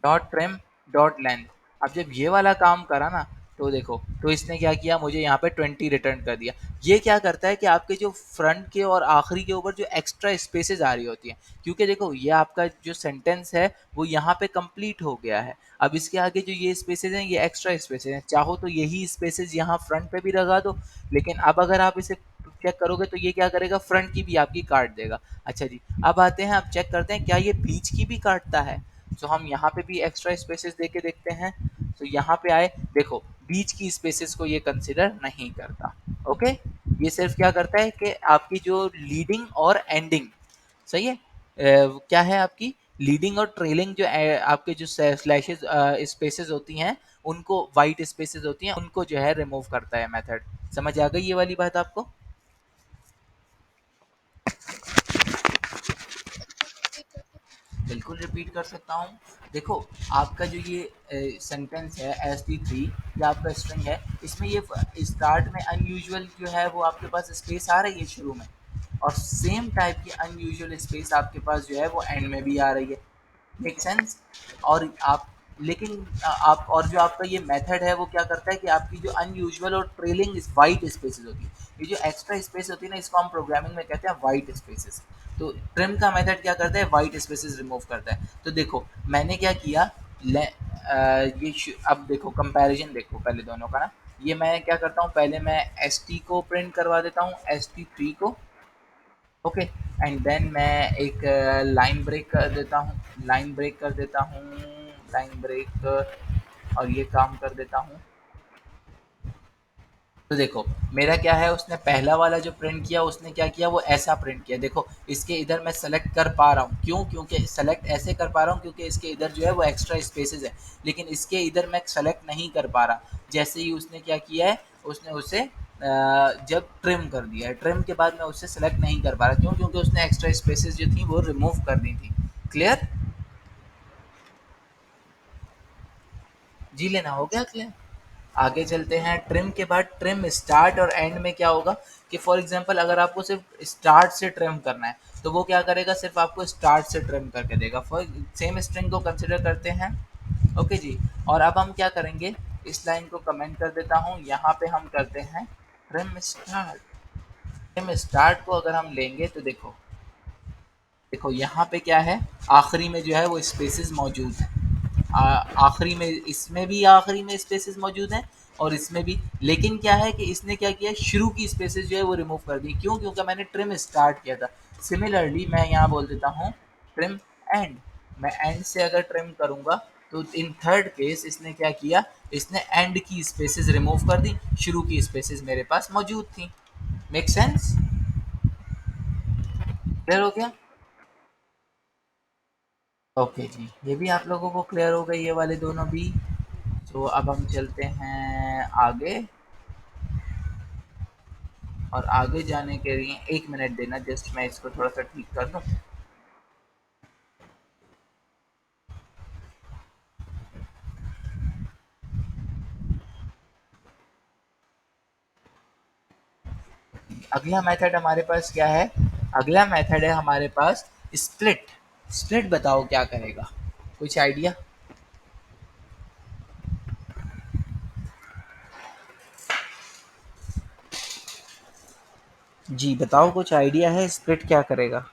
dot trim dot length. अब जब ये वाला काम करा ना, तो देखो, तो इसने क्या किया, मुझे यहाँ पे 20 रिटर्न कर दिया। ये क्या करता है कि आपके जो फ्रंट के और आखिरी के ऊपर जो एक्स्ट्रा स्पेसेस आ रही होती हैं, क्योंकि देखो ये आपका जो सेंटेंस है वो यहाँ पे कंप्लीट हो गया है, अब इसके आगे जो ये स्पेसेस हैं ये एक्स्ट्रा स्पेसेस हैं, चाहो तो यही स्पेसेस यहाँ फ्रंट पे भी लगा दो, लेकिन अब अगर आप इसे चेक करोगे तो ये क्या करेगा, फ्रंट की भी आपकी काट देगा। अच्छा जी, अब आते हैं, अब चेक करते हैं क्या ये बीच की भी काटता है। तो हम यहाँ पे भी एक्स्ट्रा स्पेसेस दे के देखते हैं, तो यहाँ पे आए, देखो बीच की स्पेसेस को ये कंसिडर नहीं करता। ओके, ये सिर्फ क्या करता है कि आपकी जो लीडिंग और एंडिंग, सही है, क्या है आपकी लीडिंग और ट्रेलिंग जो आपके जो स्लैशेस स्पेसेस होती हैं, उनको वाइट स्पेसेस होती हैं उनको जो है रिमूव करता है मेथड। समझ आ गई ये वाली बात आपको? बिल्कुल रिपीट कर सकता हूँ। देखो, आपका जो ये सेंटेंस है st3, या आपका स्ट्रिंग है, इसमें ये स्टार्ट में अनयूजुअल जो है वो आपके पास स्पेस आ रही है शुरू में, और सेम टाइप की अनयूजुअल स्पेस आपके पास जो है वो एंड में भी आ रही है। Make sense? और आप, लेकिन आप, और जो आपका ये मेथड है वो क्या करता है कि आपकी जो अनयूजुअल और ट्रेलिंग वाइट स्पेसेस होती है, ये जो एक्स्ट्रा स्पेस होती है ना, इसको हम प्रोग्रामिंग में कहते हैं वाइट स्पेसेस। तो ट्रिम का मेथड क्या करता है, वाइट स्पेसेस रिमूव करता है। तो देखो मैंने क्या किया, अब देखो कंपैरिजन देखो पहले दोनों का ना, ये मैं क्या करता हूँ, पहले मैं एस टी को प्रिंट करवा देता हूँ, st3 को। ओके, एंड देन मैं एक लाइन ब्रेक कर देता हूँ, लाइन ब्रेक कर देता हूँ, लाइन ब्रेक, और ये काम कर देता हूँ। तो देखो मेरा क्या है, उसने पहला वाला जो प्रिंट किया उसने क्या किया, वो ऐसा प्रिंट किया। देखो इसके इधर मैं सेलेक्ट कर पा रहा हूँ, क्यों, क्योंकि सेलेक्ट ऐसे कर पा रहा हूँ क्योंकि इसके इधर जो है वो एक्स्ट्रा स्पेसेस है, लेकिन इसके इधर मैं सेलेक्ट नहीं कर पा रहा। जैसे ही उसने क्या किया है, उसने उसे जब ट्रिम कर दिया है, ट्रिम के बाद मैं उसे सेलेक्ट नहीं कर पा रहा, क्यों, क्योंकि उसने एक्स्ट्रा स्पेसेस जो थी वो रिमूव कर दी थी। क्लियर? जी लेना हो गया क्लियर? आगे चलते हैं, ट्रिम के बाद ट्रिम स्टार्ट और एंड में क्या होगा, कि फॉर एग्जांपल अगर आपको सिर्फ स्टार्ट से ट्रिम करना है तो वो क्या करेगा, सिर्फ आपको स्टार्ट से ट्रिम करके देगा। फॉर सेम स्ट्रिंग को कंसिडर करते हैं। ओके जी, और अब हम क्या करेंगे, इस लाइन को कमेंट कर देता हूँ, यहाँ पे हम करते हैं ट्रिम स्टार्ट। ट्रिम स्टार्ट को अगर हम लेंगे तो देखो, देखो यहाँ पे क्या है, आखिरी में जो है वो स्पेसेस मौजूद है, आखिरी में, इसमें भी आखिरी में स्पेसेस मौजूद हैं और इसमें भी, लेकिन क्या है कि इसने क्या किया, शुरू की स्पेसेस जो है वो रिमूव कर दी, क्यों, क्योंकि मैंने ट्रिम स्टार्ट किया था। सिमिलरली मैं यहाँ बोल देता हूँ ट्रिम एंड, मैं एंड से अगर ट्रिम करूँगा तो इन थर्ड केस इसने क्या किया, इसने एंड की स्पेसेस रिमूव कर दी, शुरू की स्पेसेस मेरे पास मौजूद थी। Make sense? क्लियर हो गया? ओके जी, ये भी आप लोगों को क्लियर हो गई ये वाले दोनों भी। तो अब हम चलते हैं आगे, और आगे जाने के लिए एक मिनट देना, जस्ट मैं इसको थोड़ा सा ठीक कर दूं। अगला मेथड हमारे पास क्या है, अगला मेथड है हमारे पास स्प्लिट। स्प्लिट बताओ क्या करेगा, कुछ आइडिया? जी बताओ, कुछ आइडिया है स्प्लिट क्या करेगा?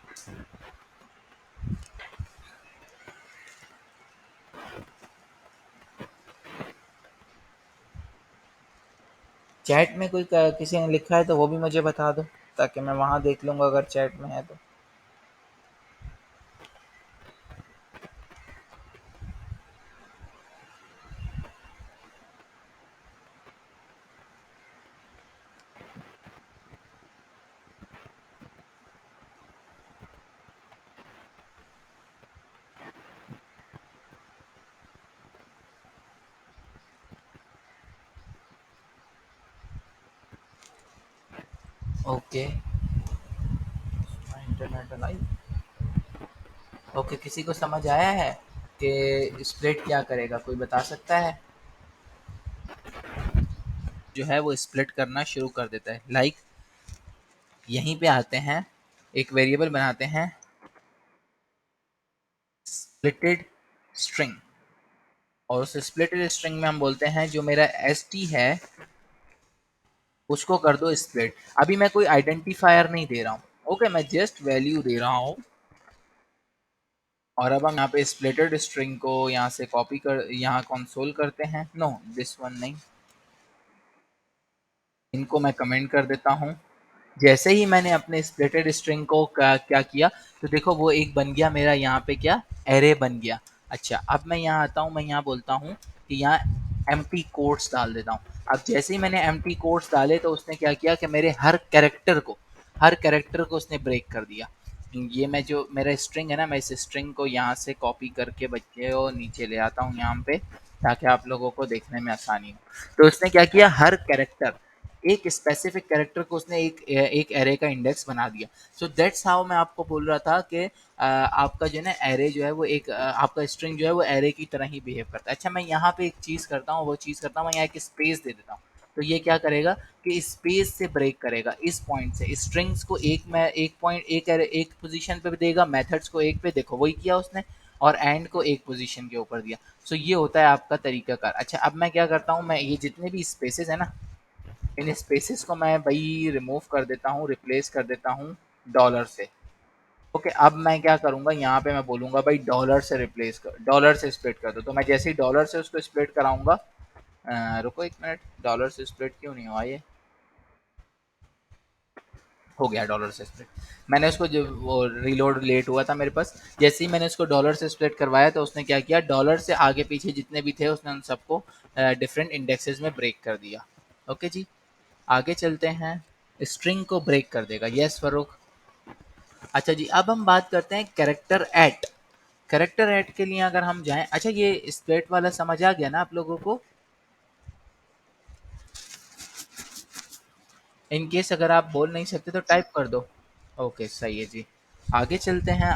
चैट में कोई किसी ने लिखा है तो वो भी मुझे बता दो, ताकि मैं वहां देख लूंगा अगर चैट में है तो। Okay, internet live. ओके, किसी को समझ आया है कि स्प्लिट क्या करेगा? कोई बता सकता है? जो है वो स्प्लिट करना शुरू कर देता है। लाइक यहीं पे आते हैं, एक वेरिएबल बनाते हैं स्प्लिटेड स्ट्रिंग, और उस स्प्लिटेड स्ट्रिंग में हम बोलते हैं जो मेरा एस टी है उसको कर दो स्प्लिट। अभी मैं कोई आइडेंटिफायर नहीं दे रहा हूँ, ओके, मैं जस्ट वैल्यू दे रहा हूँ। और अब हम यहाँ पे स्प्लिटेड स्ट्रिंग को यहाँ से कॉपी कर यहाँ कंसोल करते हैं। नो, दिस वन नहीं, इनको मैं कमेंट कर देता हूँ। जैसे ही मैंने अपने स्प्लिटेड स्ट्रिंग को क्या किया, तो देखो वो एक बन गया मेरा यहाँ पे क्या, एरे बन गया। अच्छा, अब मैं यहाँ आता हूँ, मैं यहाँ बोलता हूँ कि यहाँ एम्प्टी कोट्स डाल देता हूँ। अब जैसे ही मैंने एम्प्टी कोट्स डाले तो उसने क्या किया कि मेरे हर कैरेक्टर को उसने ब्रेक कर दिया। ये मैं जो मेरा स्ट्रिंग है ना, मैं इस स्ट्रिंग को यहाँ से कॉपी करके बच्चे और नीचे ले आता हूँ यहाँ पे, ताकि आप लोगों को देखने में आसानी हो। तो उसने क्या किया, हर कैरेक्टर, एक स्पेसिफिक कैरेक्टर को उसने एक एरे का इंडेक्स बना दिया। सो दैट्स हाउ मैं आपको बोल रहा था कि आपका जो है ना एरे जो है वो एक आपका स्ट्रिंग जो है वो एरे की तरह ही बिहेव करता है। अच्छा, मैं यहाँ पे एक चीज़ करता हूँ, वो चीज़ करता हूँ, मैं यहाँ एक स्पेस दे देता हूँ। तो ये क्या करेगा कि स्पेस से ब्रेक करेगा, इस पॉइंट से स्ट्रिंग्स को एक पॉइंट एक पोजीशन पे देगा, मेथड्स को एक पे, देखो वही किया उसने, और एंड को एक पोजीशन के ऊपर दिया। सो ये होता है आपका तरीकाकार। अच्छा, अब मैं क्या करता हूँ, मैं ये जितने भी स्पेसेस है ना, इन स्पेसेस को मैं भाई रिमूव कर देता हूँ, रिप्लेस कर देता हूँ डॉलर से। ओके, अब मैं क्या करूँगा, यहाँ पे मैं बोलूँगा भाई डॉलर से रिप्लेस कर, डॉलर से स्प्लिट कर दो। तो मैं जैसे ही डॉलर से उसको स्प्लिट कराऊंगा, रुको एक मिनट, डॉलर से स्प्लिट क्यों नहीं हुआ ये? हो गया डॉलर से स्प्लिट। मैंने उसको जो वो रीलोड लेट हुआ था मेरे पास, जैसे ही मैंने उसको डॉलर से स्प्लिट करवाया तो उसने क्या किया, डॉलर से आगे पीछे जितने भी थे उसने उन सबको डिफरेंट इंडेक्सेस में ब्रेक कर दिया। ओके जी, आगे चलते हैं। स्ट्रिंग को ब्रेक कर देगा, यस फरूक। अच्छा जी, अब हम बात करते हैं कैरेक्टर एट। कैरेक्टर एट के लिए अगर हम जाएं, अच्छा ये स्प्लिट वाला समझ आ गया ना आप लोगों को? इन केस अगर आप बोल नहीं सकते तो टाइप कर दो। ओके, सही है जी। आगे चलते हैं,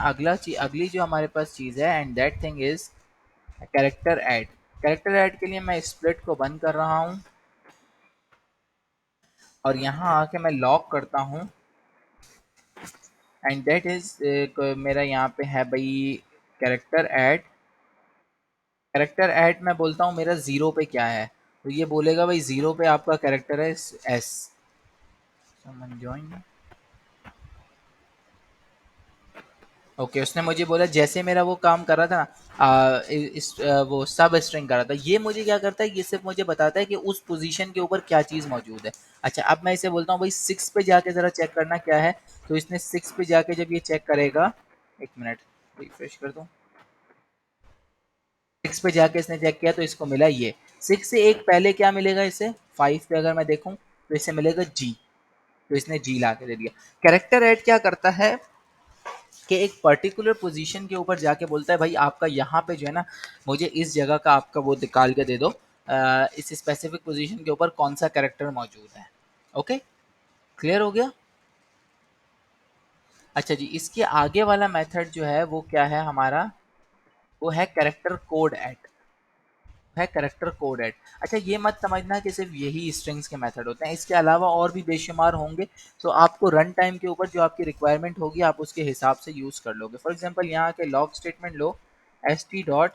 अगली जो हमारे पास चीज़ है, and that thing is character add. Character add के लिए मैं स्प्लिट को बंद कर रहा हूँ, और यहाँ आके मैं लॉक करता हूँ, एंड दैट इज मेरा यहाँ पे है भाई कैरेक्टर ऐड। कैरेक्टर ऐड मैं बोलता हूँ मेरा जीरो पे क्या है, तो ये बोलेगा भाई जीरो पे आपका कैरेक्टर है एस। समन ज्वाइन। ओके, उसने मुझे बोला जैसे मेरा वो काम कर रहा था ना, वो सब स्ट्रिंग कर रहा था, ये मुझे क्या करता है, ये सिर्फ मुझे बताता है कि उस पोजीशन के ऊपर क्या चीज़ मौजूद है। अच्छा, अब मैं इसे बोलता हूँ भाई सिक्स पे जाके ज़रा चेक करना क्या है। तो इसने सिक्स पे जाके जब ये चेक करेगा, एक मिनट रिफ्रेश कर दूँ, सिक्स पे जाके इसने चेक किया तो इसको मिला ये। सिक्स से एक पहले क्या मिलेगा इसे, फाइव पे अगर मैं देखूँ तो इसे मिलेगा जी, तो इसने जी ला के दे दिया। कैरेक्टर ऐड क्या करता है कि एक पर्टिकुलर पोजीशन के ऊपर जाके बोलता है भाई आपका यहाँ पे जो है ना, मुझे इस जगह का आपका वो निकाल के दे दो, इस स्पेसिफिक पोजीशन के ऊपर कौन सा कैरेक्टर मौजूद है। ओके, क्लियर हो गया? अच्छा जी, इसके आगे वाला मेथड जो है वो क्या है हमारा, वो है कैरेक्टर कोड ऐड। है कैरेक्टर कोड ऐड। अच्छा, ये मत समझना कि सिर्फ यही स्ट्रिंग्स के मेथड होते हैं, इसके अलावा और भी बेशुमार होंगे। तो आपको रन टाइम के ऊपर जो आपकी रिक्वायरमेंट होगी आप उसके हिसाब से यूज़ कर लोगे। फॉर एग्जांपल यहाँ के लॉग स्टेटमेंट लो, S T dot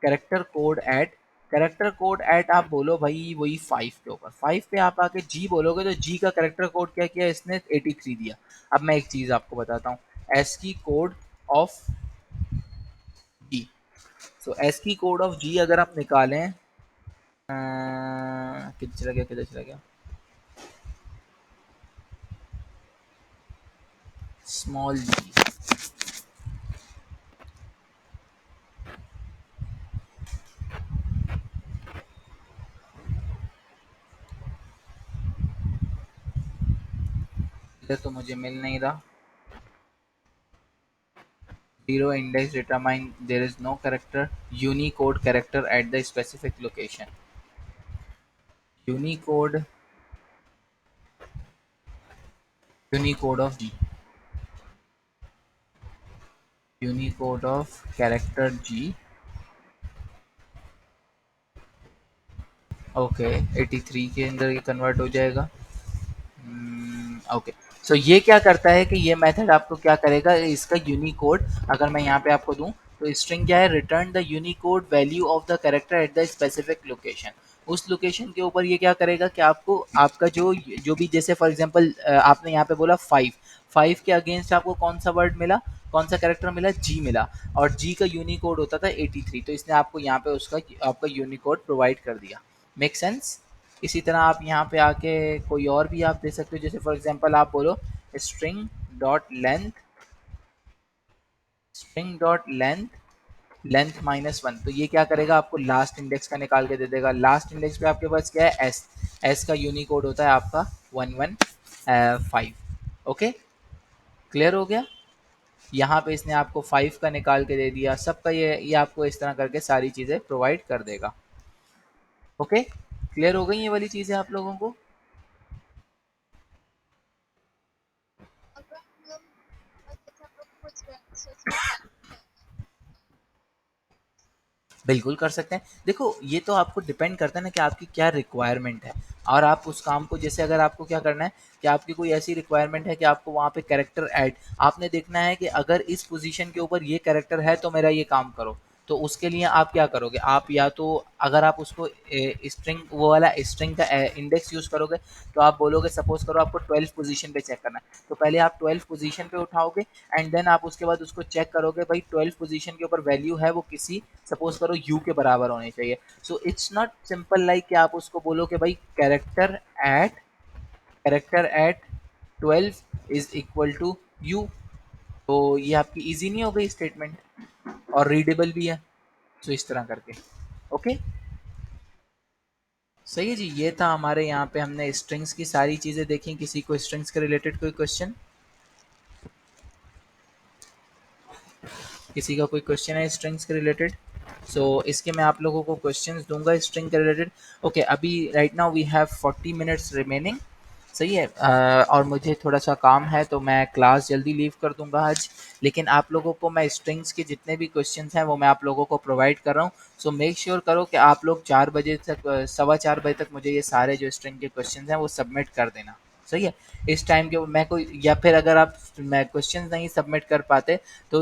character code at. Character code at आप बोलो भाई वही फाइव के ऊपर, फाइव पे आप आके जी बोलोगे तो जी का कैरेक्टर कोड क्या किया इसने, 83 दिया। अब मैं एक चीज़ आपको बताता हूँ, ASCII code of G. So ASCII code of G अगर आप निकालें, किधर चला गया, किधर चला गया, स्मॉल जी। इधर तो मुझे मिल नहीं रहा। Zero index determine there is no character, unicode character at the specific location। Unicode Unicode of G, Unicode of character G. Okay, 83 के अंदर ये कन्वर्ट हो जाएगा। ओके, सो ये क्या करता है कि ये मेथड आपको क्या करेगा, इसका यूनिकोड अगर मैं यहाँ पे आपको दूं तो स्ट्रिंग क्या है, return the Unicode value of the character at the specific location. उस लोकेशन के ऊपर ये क्या करेगा कि आपको आपका जो जो भी, जैसे फॉर एग्जांपल आपने यहाँ पे बोला 5, 5 के अगेंस्ट आपको कौन सा वर्ड मिला, कौन सा कैरेक्टर मिला, जी मिला, और जी का यूनिकोड होता था 83, तो इसने आपको यहाँ पे उसका आपका यूनिकोड प्रोवाइड कर दिया। Make sense? इसी तरह आप यहाँ पे आके कोई और भी आप दे सकते हो, जैसे फॉर एग्जांपल आप बोलो string dot length, string dot length, length -1, तो ये क्या करेगा, आपको लास्ट इंडेक्स का निकाल के दे देगा। लास्ट इंडेक्स पे आपके पास क्या है, एस, एस का यूनिकोड होता है आपका 115। ओके, क्लियर हो गया? यहाँ पे इसने आपको 5 का निकाल के दे दिया, सबका ये आपको इस तरह करके सारी चीज़ें प्रोवाइड कर देगा। ओके, क्लियर हो गई ये वाली चीज़ें आप लोगों को? बिल्कुल कर सकते हैं। देखो, ये तो आपको डिपेंड करता है ना कि आपकी क्या रिक्वायरमेंट है, और आप उस काम को, जैसे अगर आपको क्या करना है कि आपकी कोई ऐसी रिक्वायरमेंट है कि आपको वहाँ पे कैरेक्टर ऐड, आपने देखना है कि अगर इस पोज़ीशन के ऊपर ये कैरेक्टर है तो मेरा ये काम करो। तो उसके लिए आप क्या करोगे? आप या तो अगर आप उसको स्ट्रिंग, वो वाला स्ट्रिंग का इंडेक्स यूज़ करोगे, तो आप बोलोगे सपोज़ करो आपको 12th पोज़ीशन पे चेक करना है, तो पहले आप 12th पोज़ीशन पे उठाओगे एंड देन आप उसके बाद उसको चेक करोगे भाई 12th पोज़ीशन के ऊपर वैल्यू है वो किसी, सपोज़ करो यू के बराबर होनी चाहिए। So it's not simple like कि आप उसको बोलो कि भाई character at 12 is equal to U. तो ये आपकी इजी नहीं हो गई स्टेटमेंट, और रीडेबल भी है, तो इस तरह करके। ओके, सही है जी। ये था हमारे यहाँ पे, हमने स्ट्रिंग्स की सारी चीज़ें देखी। किसी को स्ट्रिंग्स के रिलेटेड कोई क्वेश्चन? किसी का कोई क्वेश्चन है स्ट्रिंग्स के रिलेटेड? सो इसके मैं आप लोगों को क्वेश्चंस दूंगा स्ट्रिंग के रिलेटेड। ओके, अभी right now we have 40 minutes remaining. सही है, और मुझे थोड़ा सा काम है तो मैं क्लास जल्दी लीव कर दूंगा आज, लेकिन आप लोगों को मैं स्ट्रिंग्स के जितने भी क्वेश्चंस हैं वो मैं आप लोगों को प्रोवाइड कर रहा हूँ। सो मेक श्योर करो कि आप लोग 4 बजे तक, 4:15 बजे तक मुझे ये सारे जो स्ट्रिंग के क्वेश्चंस हैं वो सबमिट कर देना। सही है, इस टाइम के मैं कोई, या फिर अगर आप मैं क्वेश्चंस नहीं सबमिट कर पाते तो